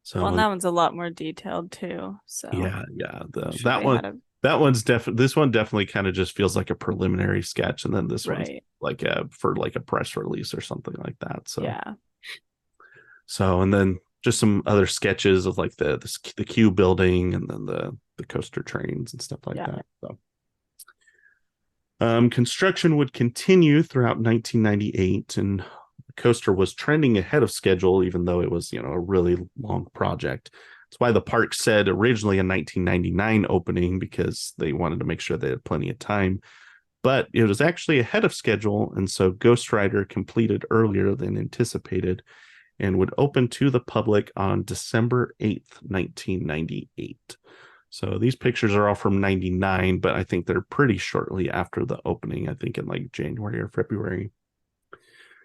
So well, that one's a lot more detailed too. So yeah. That one's definitely, this one definitely kind of just feels like a preliminary sketch, and then this one's like for like a press release or something like that. So yeah. So, and then just some other sketches of like the queue building, and then the coaster trains and stuff like that. So. Construction would continue throughout 1998, and the coaster was trending ahead of schedule, even though it was, a really long project. That's why the park said originally a 1999 opening, because they wanted to make sure they had plenty of time. But it was actually ahead of schedule, and so GhostRider completed earlier than anticipated and would open to the public on December 8th, 1998. So these pictures are all from 99, but I think they're pretty shortly after the opening, I think in like January or February.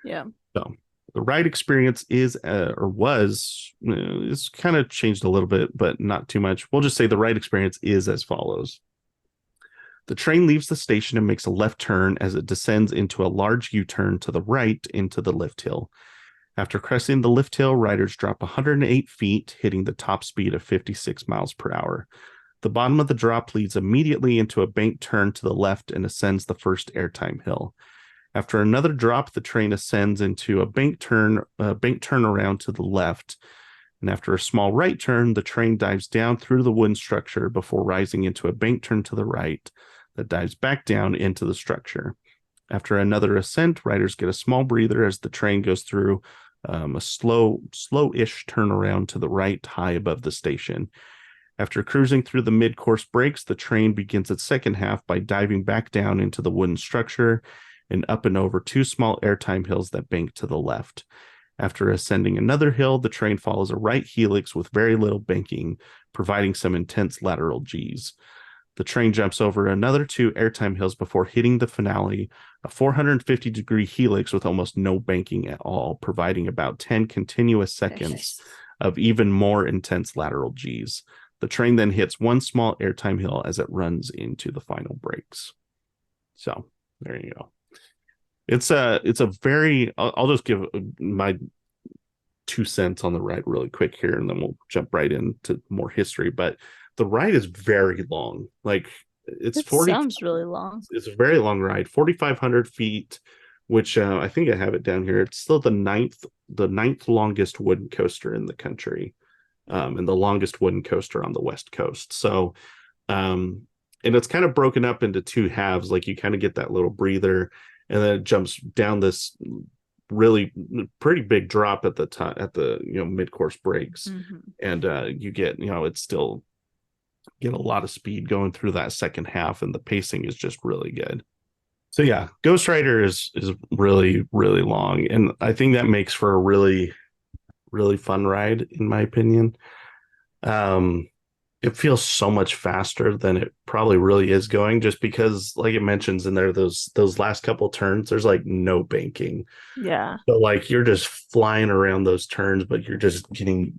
Yeah. So the ride experience is, it's kind of changed a little bit, but not too much. We'll just say the ride experience is as follows. The train leaves the station and makes a left turn as it descends into a large U-turn to the right into the lift hill. After cresting the lift hill, riders drop 108 feet, hitting the top speed of 56 miles per hour. The bottom of the drop leads immediately into a bank turn to the left and ascends the first airtime hill. After another drop, the train ascends into a bank turnaround to the left. And after a small right turn, the train dives down through the wooden structure before rising into a bank turn to the right that dives back down into the structure. After another ascent, riders get a small breather as the train goes through a slow-ish turnaround to the right, high above the station. After cruising through the mid-course breaks, the train begins its second half by diving back down into the wooden structure and up and over two small airtime hills that bank to the left. After ascending another hill, the train follows a right helix with very little banking, providing some intense lateral Gs. The train jumps over another two airtime hills before hitting the finale, a 450-degree helix with almost no banking at all, providing about 10 continuous seconds of even more intense lateral Gs. The train then hits one small airtime hill as it runs into the final breaks. So there you go. It's a very, I'll just give my 2 cents on the ride really quick here, and then we'll jump right into more history. But the ride is very long. Like it sounds really long. It's a very long ride, 4,500 feet, which I think I have it down here. It's still the ninth longest wooden coaster in the country, and the longest wooden coaster on the West Coast. So, and it's kind of broken up into two halves. Like you kind of get that little breather, and then it jumps down this really pretty big drop at the mid-course breaks, and you get it's still get a lot of speed going through that second half, and the pacing is just really good. So yeah, GhostRider is really, really long, and I think that makes for a really, really fun ride, in my opinion. Um, it feels so much faster than it probably really is going, just because, like it mentions in there, those last couple turns, there's like no banking. Yeah. So like you're just flying around those turns, but you're just getting,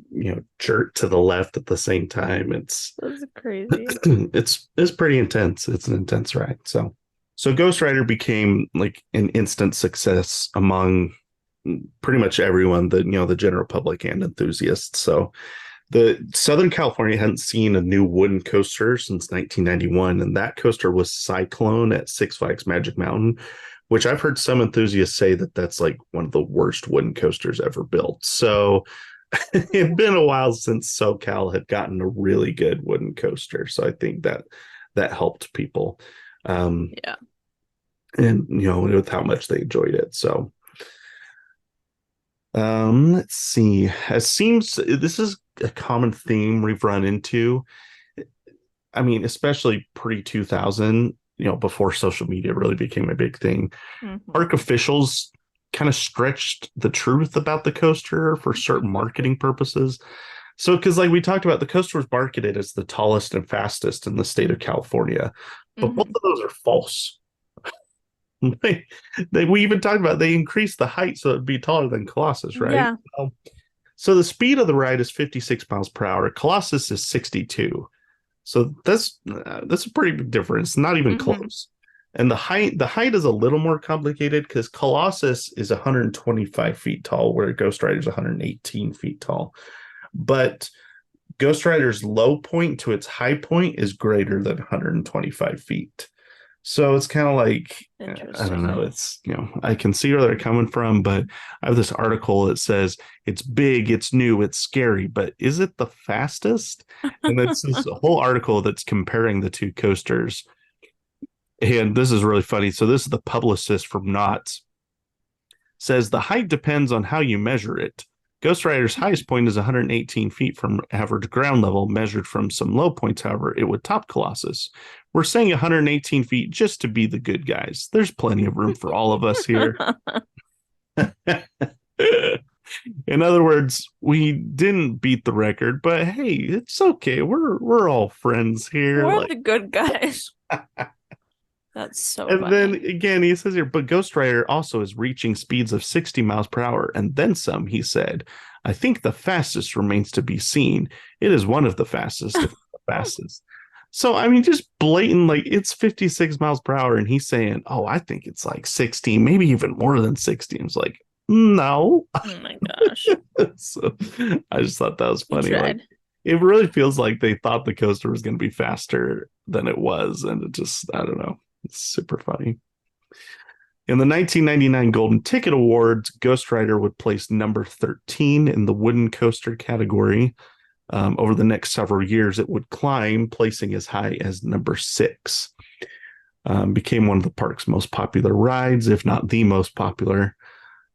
jerked to the left at the same time. That's crazy. It's pretty intense. It's an intense ride. So Ghost Rider became like an instant success among pretty much everyone, the general public and enthusiasts. So the Southern California hadn't seen a new wooden coaster since 1991, and that coaster was Cyclone at Six Flags Magic Mountain, which I've heard some enthusiasts say that that's like one of the worst wooden coasters ever built. So it'd been a while since SoCal had gotten a really good wooden coaster. So I think that helped people. Yeah. And, with how much they enjoyed it. So let's see. It seems this is a common theme we've run into. I mean, especially pre-2000, before social media really became a big thing. Park officials kind of stretched the truth about the coaster for certain marketing purposes. So, because like we talked about, the coaster was marketed as the tallest and fastest in the state of California, but both of those are false. We even talked about they increased the height so it'd be taller than Colossus, right? Yeah. So the speed of the ride is 56 miles per hour. Colossus is 62. So that's a pretty big difference. Not even close. And the height is a little more complicated because Colossus is 125 feet tall, where Ghost Rider is 118 feet tall. But Ghost Rider's low point to its high point is greater than 125 feet. So it's kind of like, I don't know, it's, I can see where they're coming from, but I have this article that says it's big, it's new, it's scary, but is it the fastest? And it's this whole article that's comparing the two coasters. And this is really funny. So this is the publicist from Knott, says the height depends on how you measure it. Ghost Rider's highest point is 118 feet from average ground level. Measured from some low points, however, it would top Colossus. We're saying 118 feet just to be the good guys. There's plenty of room for all of us here. In other words, we didn't beat the record, but hey, it's okay. We're all friends here. We're the good guys. That's so and funny. then again, he says here, but Ghost Rider also is reaching speeds of 60 miles per hour and then some, he said. I think the fastest remains to be seen. It is one of the fastest, if not the fastest. So, I mean, just blatant, like it's 56 miles per hour. And he's saying, oh, I think it's like 60, maybe even more than 60. I was like, no. Oh my gosh. So I just thought that was funny. Like, it really feels like they thought the coaster was going to be faster than it was. And it just, I don't know. It's super funny. In the 1999 Golden Ticket Awards, Ghost Rider would place number 13 in the wooden coaster category. Over the next several years, it would climb, placing as high as number 6. Became one of the park's most popular rides, if not the most popular.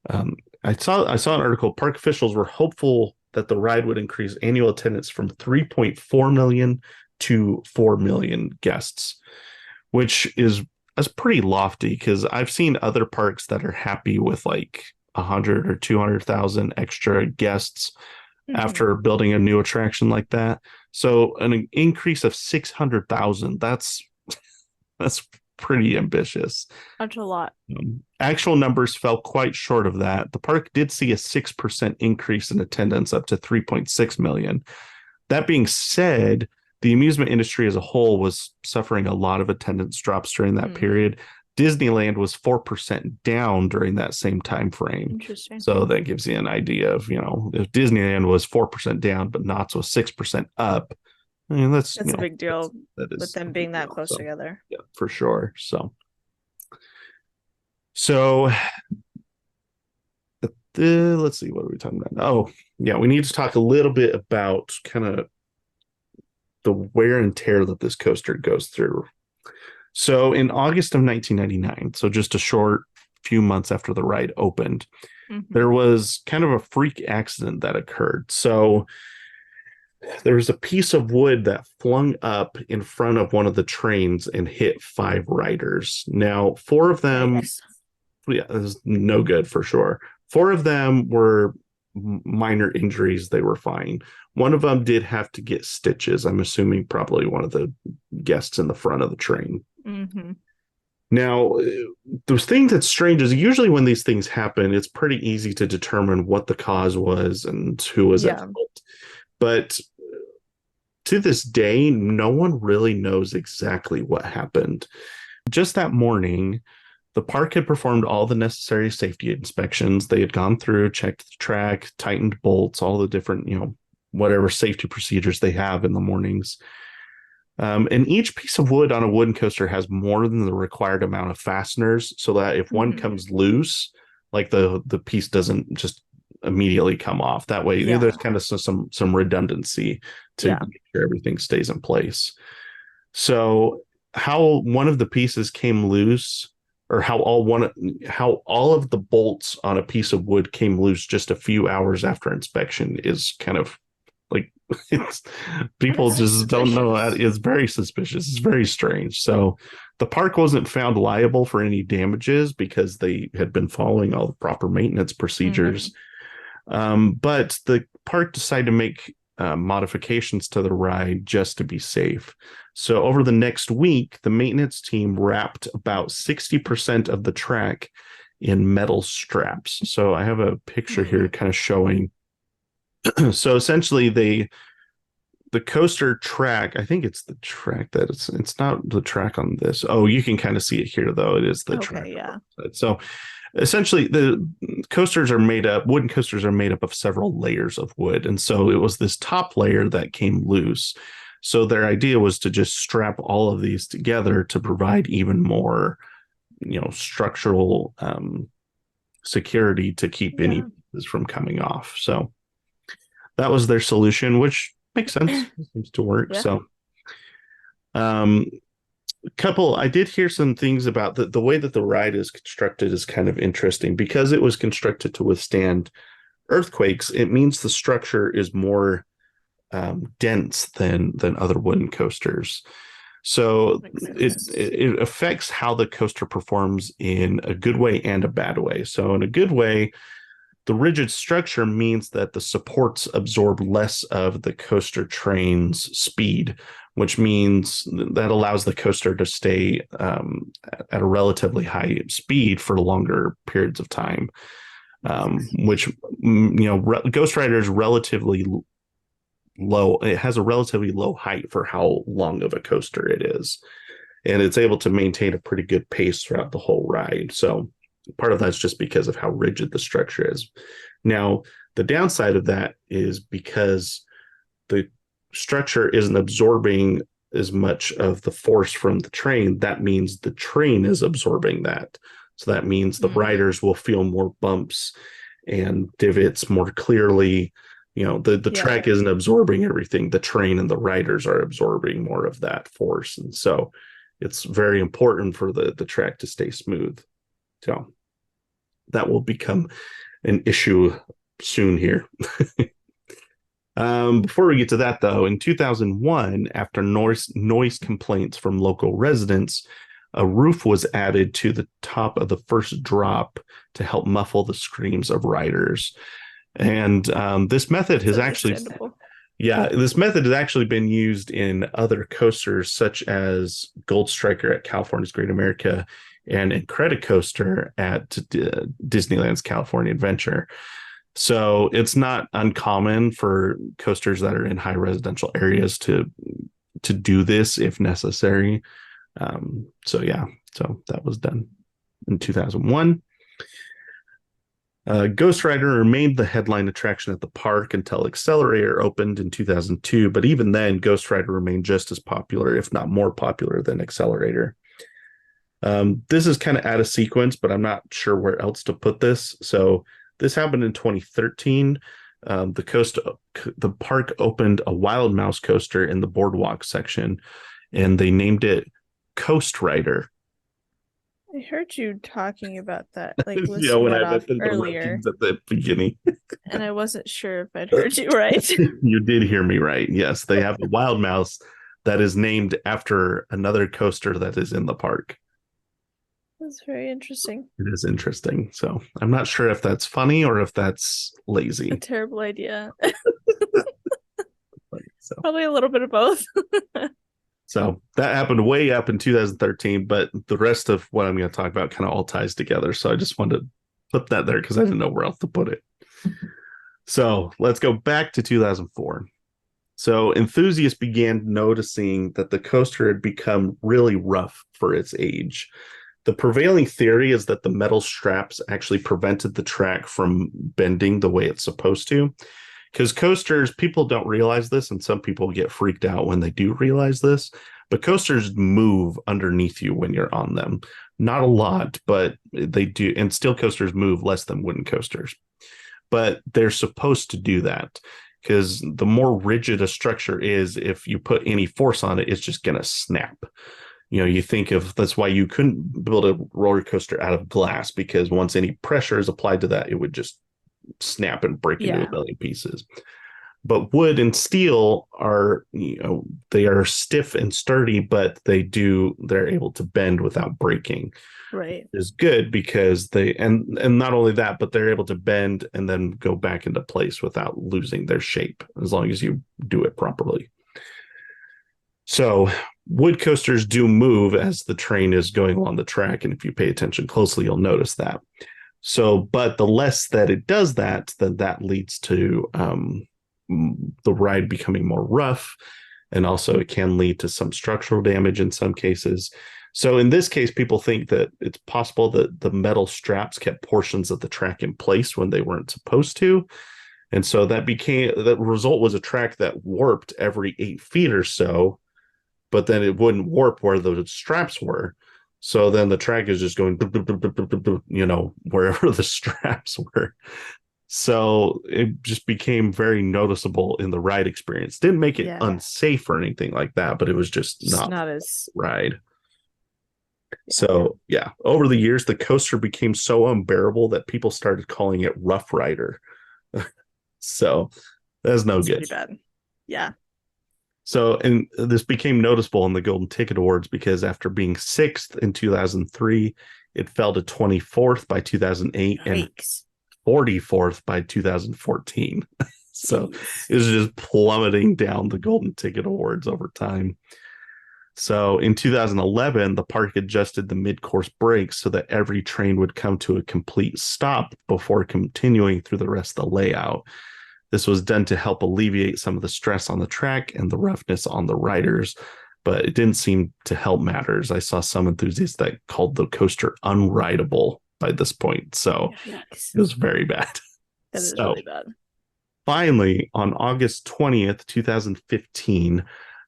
I saw an article. Park officials were hopeful that the ride would increase annual attendance from 3.4 million to 4 million guests, which is pretty lofty because I've seen other parks that are happy with like 100 or 200,000 extra guests after building a new attraction like that. So an increase of 600,000, that's pretty ambitious. That's a lot. Actual numbers fell quite short of that. The park did see a 6% increase in attendance up to 3.6 million. That being said, the amusement industry as a whole was suffering a lot of attendance drops during that period. Disneyland was 4% down during that same time frame. Interesting. So that gives you an idea of, if Disneyland was 4% down, but Knott's was 6% up. I mean, that's a big deal with them being that close together. Yeah, for sure. So let's see, what are we talking about? Oh, yeah, we need to talk a little bit about kind of the wear and tear that this coaster goes through. So in August of 1999, so just a short few months after the ride opened, there was kind of a freak accident that occurred. So there was a piece of wood that flung up in front of one of the trains and hit 5 riders. Now, 4 of them, Yikes. yeah, this is no good for sure. 4 of them were minor injuries. They were fine. One of them did have to get stitches. I'm assuming probably one of the guests in the front of the train. Mm-hmm. Now, the thing that's strange is usually when these things happen, it's pretty easy to determine what the cause was and who was at Yeah. fault. But to this day, no one really knows exactly what happened. Just that morning, the park had performed all the necessary safety inspections. They had gone through, checked the track, tightened bolts, all the different, whatever safety procedures they have in the mornings. And each piece of wood on a wooden coaster has more than the required amount of fasteners, so that if one comes loose, like the piece doesn't just immediately come off. That way, there's kind of some redundancy to make sure everything stays in place. So, how one of the pieces came loose, or how all of the bolts on a piece of wood came loose just a few hours after inspection, is kind of like it's people just don't know that. It's very suspicious. It's very strange. So the park wasn't found liable for any damages because they had been following all the proper maintenance procedures. But the park decided to make modifications to the ride just to be safe. So over the next week, the maintenance team wrapped about 60% of the track in metal straps. So I have a picture here kind of showing. So essentially the coaster track, I think it's the track that it's not the track on this. Oh, you can kind of see it here though. It is the track. Yeah. So essentially wooden coasters are made up of several layers of wood. And so it was this top layer that came loose. So their idea was to just strap all of these together to provide even more, structural security to keep any pieces from coming off. So that was their solution, which makes sense. It seems to work. Yeah. So, I did hear some things about the way that the ride is constructed is kind of interesting because it was constructed to withstand earthquakes. It means the structure is more dense than other wooden coasters. So it affects how the coaster performs in a good way and a bad way. So in a good way, the rigid structure means that the supports absorb less of the coaster train's speed, which means that allows the coaster to stay at a relatively high speed for longer periods of time, which, GhostRider is relatively low. It has a relatively low height for how long of a coaster it is, and it's able to maintain a pretty good pace throughout the whole ride. So part of that's just because of how rigid the structure is. Now, the downside of that is because the structure isn't absorbing as much of the force from the train. That means the train is absorbing that. So that means the riders will feel more bumps and divots more clearly. The track isn't absorbing everything. The train and the riders are absorbing more of that force. And so it's very important for the track to stay smooth. So that will become an issue soon here. Before we get to that, though, in 2001, after noise complaints from local residents, a roof was added to the top of the first drop to help muffle the screams of riders. And this method has actually been used in other coasters, such as Gold Striker at California's Great America and Incredicoaster at Disneyland's California Adventure. So it's not uncommon for coasters that are in high residential areas to do this if necessary. So that was done in 2001. GhostRider remained the headline attraction at the park until Accelerator opened in 2002, but even then, GhostRider remained just as popular, if not more popular than Accelerator. This is kind of out of sequence, but I'm not sure where else to put this. So this happened in 2013. The park opened a Wild Mouse coaster in the boardwalk section, and they named it GhostRider. I heard you talking about that, like Yeah, listing when I that off mentioned the earlier, rankings at the beginning. and I wasn't sure if I'd heard you right. You did hear me right. Yes, they have a wild mouse that is named after another coaster that is in the park. That's very interesting. It is interesting. So I'm not sure if that's funny or if that's A lazy. terrible idea. So, Probably a little bit of both. so that happened way up in 2013, but the rest of what I'm going to talk about kind of all ties together. So I just wanted to put that there because I didn't know where else to put it. So let's go back to 2004. So enthusiasts began noticing that the coaster had become really rough for its age. The prevailing theory is that the metal straps actually prevented the track from bending the way it's supposed to. Because coasters, people don't realize this, and some people get freaked out when they do realize this. But coasters move underneath you when you're on them. Not a lot, but they do. And steel coasters move less than wooden coasters. But they're supposed to do that because the more rigid a structure is, if you put any force on it, it's just going to snap. You know, you think of that's why you couldn't build a roller coaster out of glass, because once any pressure is applied to that, it would just snap and break into a million pieces. But wood and steel are, they are stiff and sturdy, but they're able to bend without breaking. Right. Is good because and not only that, but they're able to bend and then go back into place without losing their shape, as long as you do it properly. So wood coasters do move as the train is going along the track, and if you pay attention closely, you'll notice that. So, but the less that it does that, then that leads to the ride becoming more rough, and also it can lead to some structural damage in some cases. So in this case, people think that it's possible that the metal straps kept portions of the track in place when they weren't supposed to. And so the result was a track that warped every 8 feet or so, but then it wouldn't warp where the straps were. So then the track is just going, wherever the straps were. So it just became very noticeable in the ride experience. Didn't make it unsafe or anything like that, but it was just not as ride. So yeah, over the years, the coaster became so unbearable that people started calling it Rough Rider. So that's no good. Pretty bad. Yeah. So, and this became noticeable in the Golden Ticket Awards because after being 6th in 2003, it fell to 24th by 2008 and 44th by 2014. So it was just plummeting down the Golden Ticket Awards over time. So in 2011, the park adjusted the mid-course brakes so that every train would come to a complete stop before continuing through the rest of the layout. This was done to help alleviate some of the stress on the track and the roughness on the riders, but it didn't seem to help matters. I saw some enthusiasts that called the coaster unrideable by this point. So it was very bad. That is really bad. Finally, on August 20th, 2015,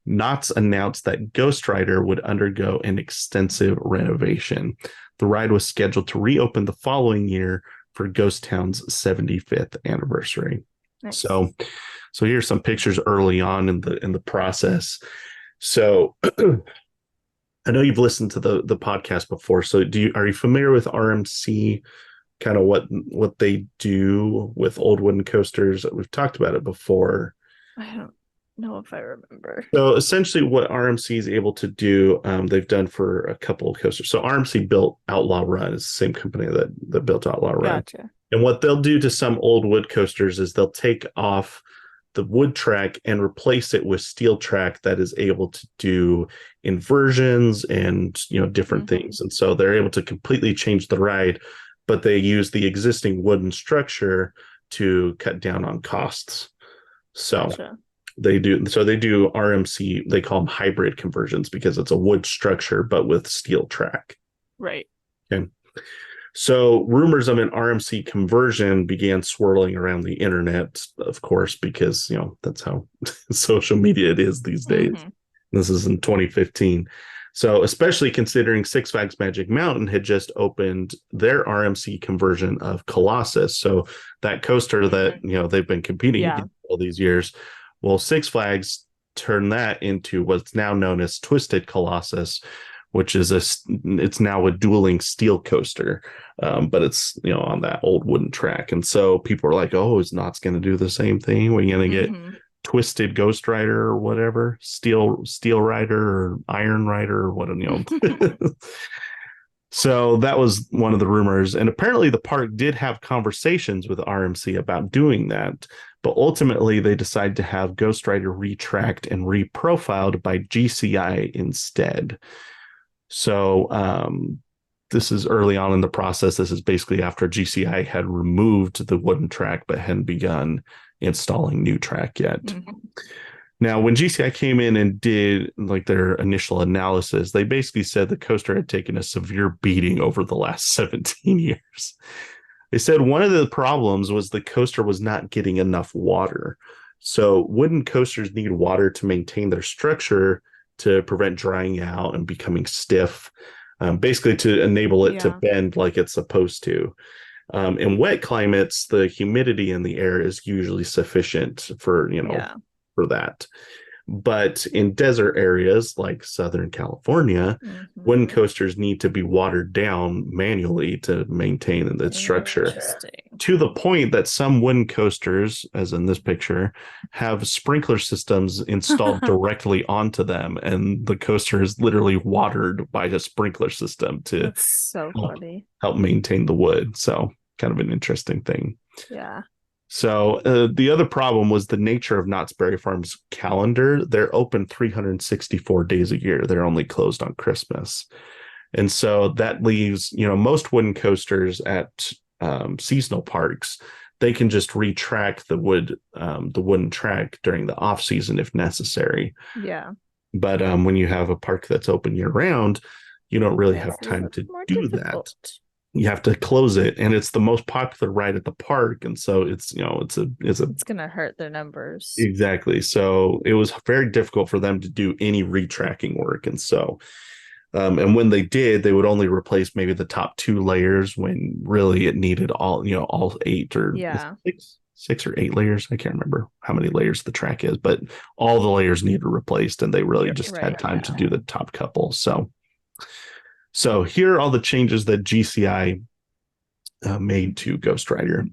Knott's announced that GhostRider would undergo an extensive renovation. The ride was scheduled to reopen the following year for Ghost Town's 75th anniversary. Nice. So here's some pictures early on in the process. So I know you've listened to the podcast before. So are you familiar with RMC, kind of what they do with old wooden coasters? We've talked about it before. I don't know if I remember. So essentially what RMC is able to do, they've done for a couple of coasters. So RMC built Outlaw Run. It's the same company that built Outlaw Run. Gotcha. And what they'll do to some old wood coasters is they'll take off the wood track and replace it with steel track that is able to do inversions and different things. And so they're able to completely change the ride, but they use the existing wooden structure to cut down on costs. So they do RMC, they call them hybrid conversions because it's a wood structure but with steel track. Right. Okay. So rumors of an RMC conversion began swirling around the internet, of course, because, that's how social media it is these days. This is in 2015. So especially considering Six Flags Magic Mountain had just opened their RMC conversion of Colossus. So that coaster that, they've been competing against all these years. Well, Six Flags turned that into what's now known as Twisted Colossus, which is it's now a dueling steel coaster, but it's on that old wooden track. And so people are like, oh, is Knott's going to do the same thing? We're going to get twisted GhostRider or whatever, steel rider or iron rider or what So that was one of the rumors. And apparently the park did have conversations with RMC about doing that. But ultimately, they decided to have GhostRider retracked and reprofiled by GCI instead. So this is early on in the process. This is basically after GCI had removed the wooden track but hadn't begun installing new track yet. Now, when GCI came in and did like their initial analysis, they basically said the coaster had taken a severe beating over the last 17 years. They said one of the problems was the coaster was not getting enough water. So wooden coasters need water to maintain their structure, to prevent drying out and becoming stiff, basically to enable it to bend like it's supposed to. In wet climates, the humidity in the air is usually sufficient for, for that. But in desert areas like Southern California, wooden coasters need to be watered down manually to maintain the structure, to the point that some wooden coasters, as in this picture, have sprinkler systems installed directly onto them, and the coaster is literally watered by a sprinkler system to That's so funny. help maintain the wood. So kind of an interesting thing. Yeah. So the other problem was the nature of Knott's Berry Farm's calendar. They're open 364 days a year. They're only closed on Christmas. And so that leaves, most wooden coasters at seasonal parks, they can just retrack the wooden track during the off season if necessary. Yeah. But when you have a park that's open year round, you don't really have time to do that. You have to close it, and it's the most popular ride at the park, and so it's gonna hurt their numbers. Exactly. So it was very difficult for them to do any retracking work, and so and when they did, they would only replace maybe the top 2 layers when really it needed all 8 or 6 or 8 layers. I can't remember how many layers the track is, but all the layers needed replaced, and they really just had time to do the top couple. So here are all the changes that GCI made to GhostRider.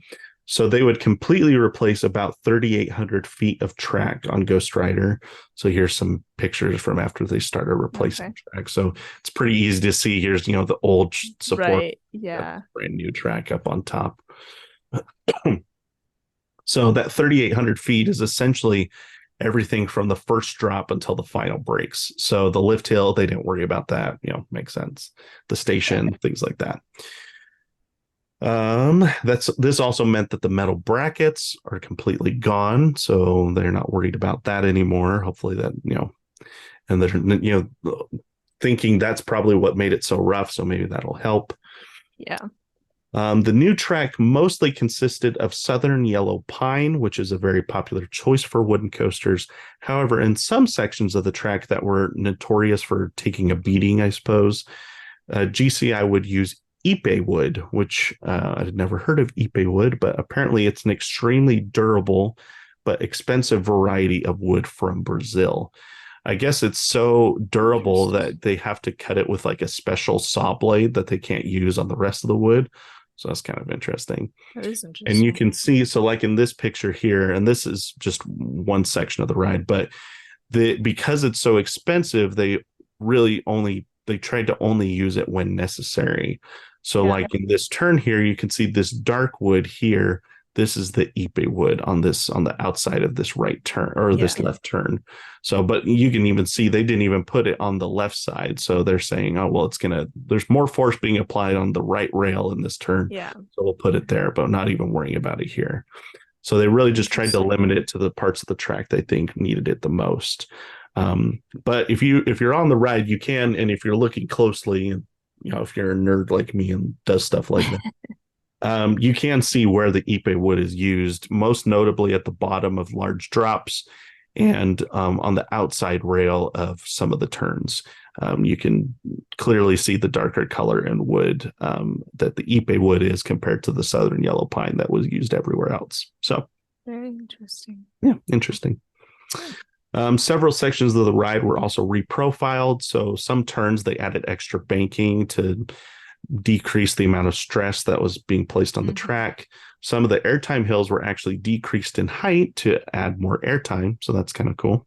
So they would completely replace about 3,800 feet of track on GhostRider. So here's some pictures from after they started replacing track. So it's pretty easy to see. Here's, the old support. Right. Yeah. Brand new track up on top. So that 3,800 feet is essentially everything from the first drop until the final breaks. So the lift hill, they didn't worry about that. Makes sense. The station, things like that. This also meant that the metal brackets are completely gone, so they're not worried about that anymore. Hopefully that, and they're, thinking that's probably what made it so rough. So maybe that'll help. Yeah. The new track mostly consisted of southern yellow pine, which is a very popular choice for wooden coasters. However, in some sections of the track that were notorious for taking a beating, I suppose, GCI would use Ipe wood, which I'd never heard of Ipe wood, but apparently it's an extremely durable but expensive variety of wood from Brazil. I guess it's so durable that they have to cut it with like a special saw blade that they can't use on the rest of the wood. So that's kind of interesting. That is interesting. And you can see, so like in this picture here, and this is just one section of the ride, but because it's so expensive, they tried to only use it when necessary. So like in this turn here, you can see this dark wood here. This is the Ipe wood on the outside of this right turn or this left turn. So, but you can even see they didn't even put it on the left side. So they're saying, oh, well, there's more force being applied on the right rail in this turn. Yeah. So we'll put it there, but not even worrying about it here. So they really just tried to limit it to the parts of the track they think needed it the most. But if you're on the ride, you can, and if you're looking closely, if you're a nerd like me and does stuff like that, you can see where the Ipe wood is used, most notably at the bottom of large drops and on the outside rail of some of the turns. You can clearly see the darker color in wood that the Ipe wood is compared to the southern yellow pine that was used everywhere else. So very interesting. Yeah, interesting. Several sections of the ride were also reprofiled. So some turns they added extra banking to decrease the amount of stress that was being placed on the track. Some of the airtime hills were actually decreased in height to add more airtime. So that's kind of cool.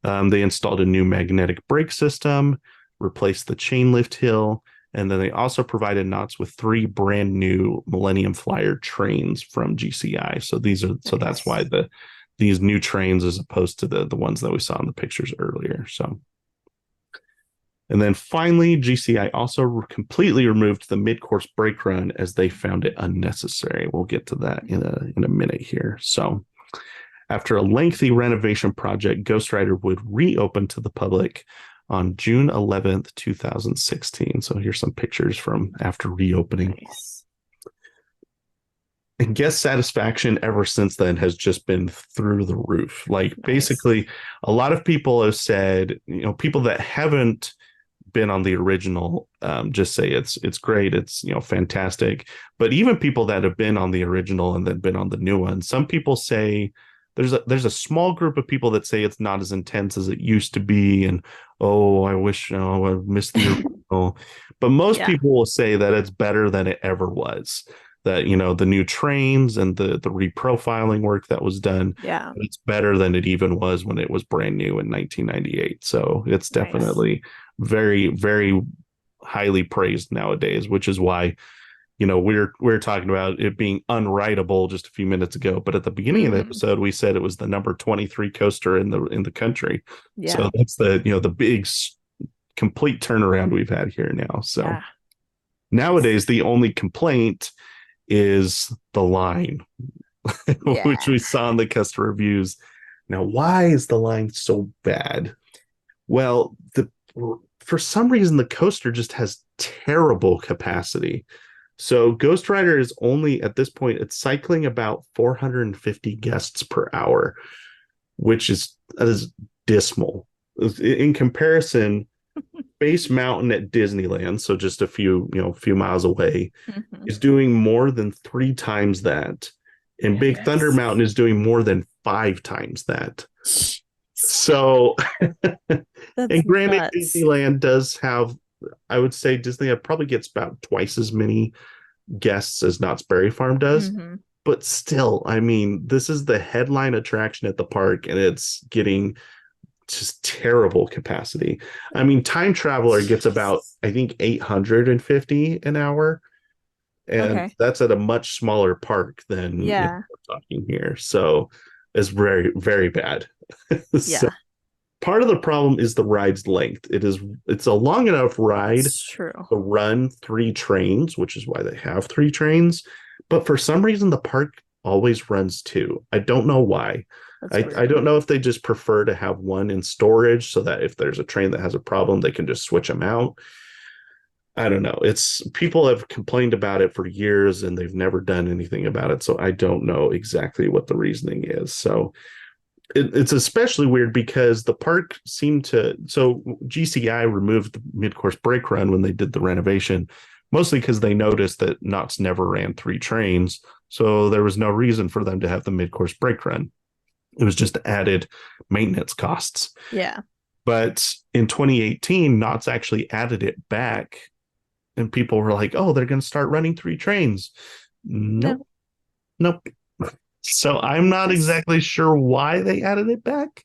They installed a new magnetic brake system, replaced the chain lift hill, and then they also provided Knotts with 3 brand new Millennium Flyer trains from GCI. So that's why these new trains as opposed to the ones that we saw in the pictures earlier. So, and then finally, GCI also completely removed the mid-course brake run as they found it unnecessary. We'll get to that in a minute here. So, after a lengthy renovation project, GhostRider would reopen to the public on June 11th, 2016. So here's some pictures from after reopening. Nice. And guest satisfaction ever since then has just been through the roof. Like basically, a lot of people have said, people that haven't been on the original just say it's great, it's fantastic. But even people that have been on the original and then been on the new one, some people say there's a small group of people that say it's not as intense as it used to be, and I wish I missed the original. But most people will say that it's better than it ever was. That the new trains and the reprofiling work that was done, it's better than it even was when it was brand new in 1998. So it's definitely very, very highly praised nowadays, which is why we're talking about it being unrideable just a few minutes ago, but at the beginning of the episode we said it was the number 23 coaster in the country. So that's the big complete turnaround we've had here now. So nowadays the only complaint is the line, which we saw in the customer reviews. Now, why is the line so bad? Well, for some reason the coaster just has terrible capacity. So GhostRider is only, at this point, it's cycling about 450 guests per hour, which is dismal. In comparison, Space Mountain at Disneyland, so just a few miles away, is doing more than 3 times that. And Big Thunder Mountain is doing more than 5 times that. So, and granted, nuts. Disneyland does have, I would say Disneyland probably gets about twice as many guests as Knott's Berry Farm does. But still, I mean, this is the headline attraction at the park, and it's getting just terrible capacity. I mean, Time Traveler gets about, I think, 850 an hour. And that's at a much smaller park than we're talking here. So it's very, very bad. So part of the problem is the ride's length. It's a long enough ride to run 3 trains, which is why they have 3 trains. But for some reason, the park always runs 2. I don't know why. I don't know if they just prefer to have one in storage so that if there's a train that has a problem, they can just switch them out. I don't know. People have complained about it for years and they've never done anything about it. So I don't know exactly what the reasoning is. So it's especially weird because the park seemed to. So GCI removed the mid-course brake run when they did the renovation, mostly because they noticed that Knott's never ran 3 trains. So there was no reason for them to have the mid-course brake run. It was just added maintenance costs. Yeah. But in 2018, Knott's actually added it back. And people were like, they're going to start running 3 trains. Nope. So I'm not exactly sure why they added it back,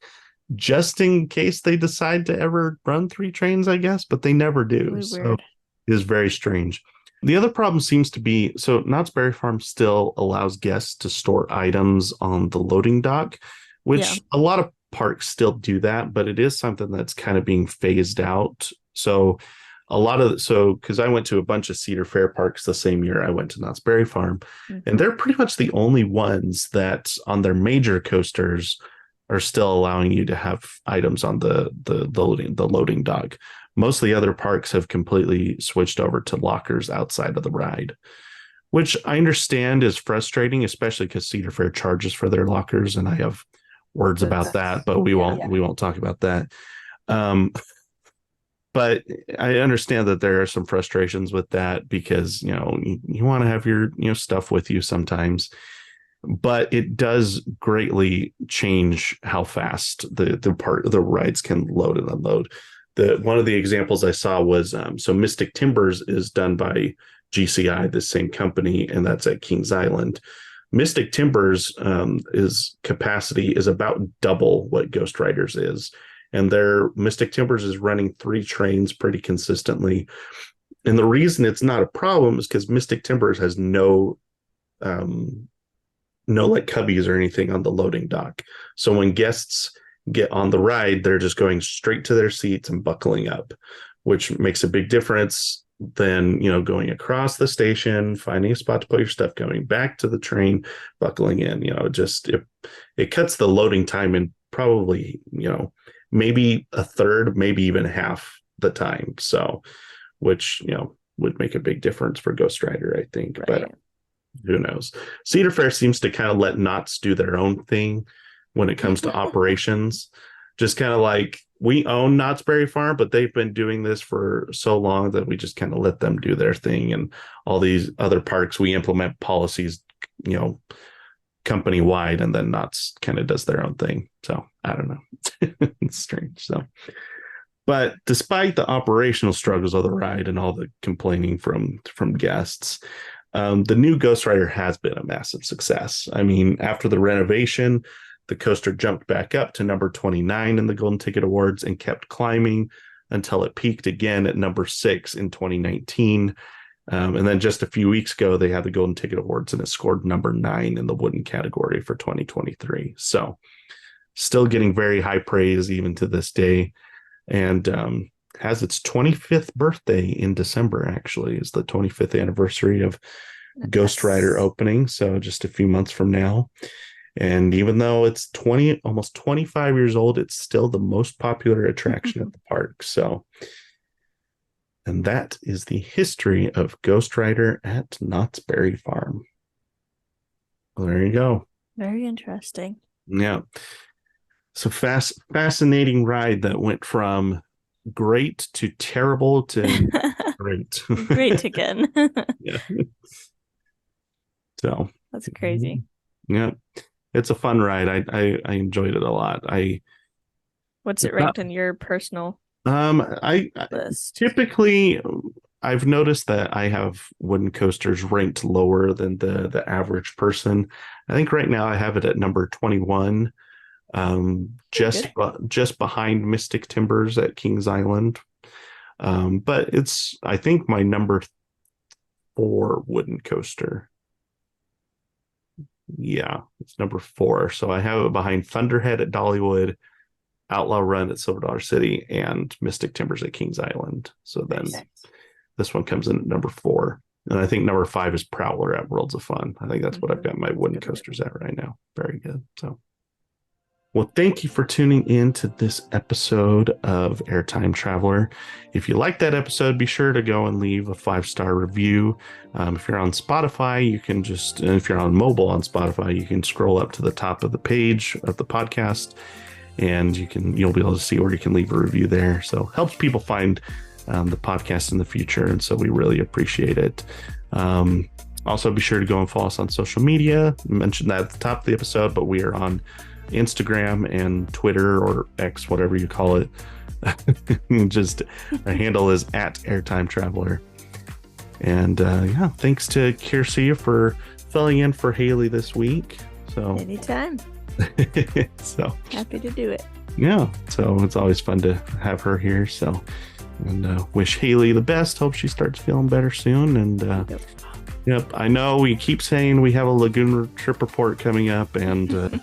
just in case they decide to ever run 3 trains, I guess, but they never do. Really so weird. It is very strange. The other problem seems to be, so Knott's Berry Farm still allows guests to store items on the loading dock, which a lot of parks still do that, but it is something that's kind of being phased out. So because I went to a bunch of Cedar Fair parks the same year I went to Knott's Berry Farm, and they're pretty much the only ones that on their major coasters are still allowing you to have items on the loading dock. Most of the other parks have completely switched over to lockers outside of the ride, which I understand is frustrating, especially because Cedar Fair charges for their lockers, and I have words about that, but we won't talk about that. But I understand that there are some frustrations with that because, you want to have your, stuff with you sometimes. but it does greatly change how fast the rides can load and unload. One of the examples I saw was so Mystic Timbers is done by GCI, the same company, and that's at Kings Island. Mystic Timbers is capacity is about double what GhostRider's is, and their Mystic Timbers is running 3 trains pretty consistently. And the reason it's not a problem is because Mystic Timbers has no like cubbies or anything on the loading dock. So when guests get on the ride, they're just going straight to their seats and buckling up, which makes a big difference than, going across the station, finding a spot to put your stuff, going back to the train, buckling in. It cuts the loading time in probably, maybe a third, maybe even half the time. So, which, would make a big difference for GhostRider, I think. Right. But who knows? Cedar Fair seems to kind of let Knotts do their own thing when it comes to operations. Just kind of like, we own Knott's Berry Farm, but they've been doing this for so long that we just kind of let them do their thing. And all these other parks, we implement policies, company wide, and then Knott's kind of does their own thing. So I don't know. It's strange. So, but despite the operational struggles of the ride and all the complaining from guests, the new GhostRider has been a massive success. I mean, after the renovation, the coaster jumped back up to number 29 in the Golden Ticket Awards and kept climbing until it peaked again at number 6 in 2019. And then just a few weeks ago, they had the Golden Ticket Awards and it scored number 9 in the wooden category for 2023. So still getting very high praise even to this day. And has its 25th birthday in December, actually. Is the 25th anniversary of GhostRider opening. So just a few months from now. And even though it's almost 25 years old, it's still the most popular attraction at the park. So, and that is the history of GhostRider at Knott's Berry Farm. Well, there you go. Very interesting. Yeah. So fascinating ride that went from great to terrible to great. Great again. Yeah. So that's crazy. Yeah. It's a fun ride. I enjoyed it a lot. What's it ranked in your personal I list? Typically I've noticed that I have wooden coasters ranked lower than the average person. I think right now I have it at number 21. Just behind Mystic Timbers at Kings Island. But it's, I think, my number 4 wooden coaster. Yeah, it's number 4. So I have it behind Thunderhead at Dollywood, Outlaw Run at Silver Dollar City, and Mystic Timbers at Kings Island. So then this one comes in at number 4. And I think number 5 is Prowler at Worlds of Fun. I think that's what I've got my wooden coasters at right now. Very good. So, well, thank you for tuning in to this episode of Airtime Traveler. If you like that episode, be sure to go and leave a 5-star review. If you're on Spotify, you can if you're on mobile on Spotify, you can scroll up to the top of the page of the podcast, and you'll be able to see where you can leave a review there. So it helps people find the podcast in the future, and so we really appreciate it. Also, be sure to go and follow us on social media. I mentioned that at the top of the episode, but we are on Instagram and Twitter, or X, whatever you call it. Just our handle is at Airtime Traveler. And thanks to Kiersey for filling in for Haley this week. So anytime. So happy to do it. Yeah, so it's always fun to have her here. So, and wish Haley the best. Hope she starts feeling better soon. And yep, I know we keep saying we have a Lagoon trip report coming up, and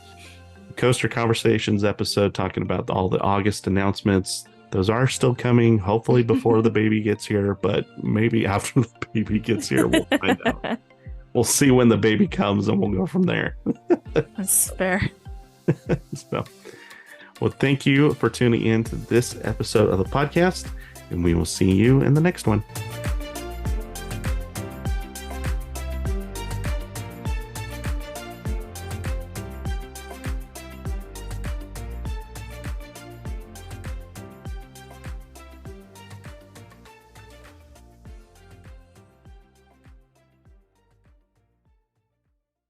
Coaster Conversations episode talking about all the August announcements. Those are still coming, hopefully before the baby gets here, but maybe after the baby gets here, we'll find out. We'll see when the baby comes, and we'll go from there. That's fair. So, well, thank you for tuning in to this episode of the podcast, and we will see you in the next one.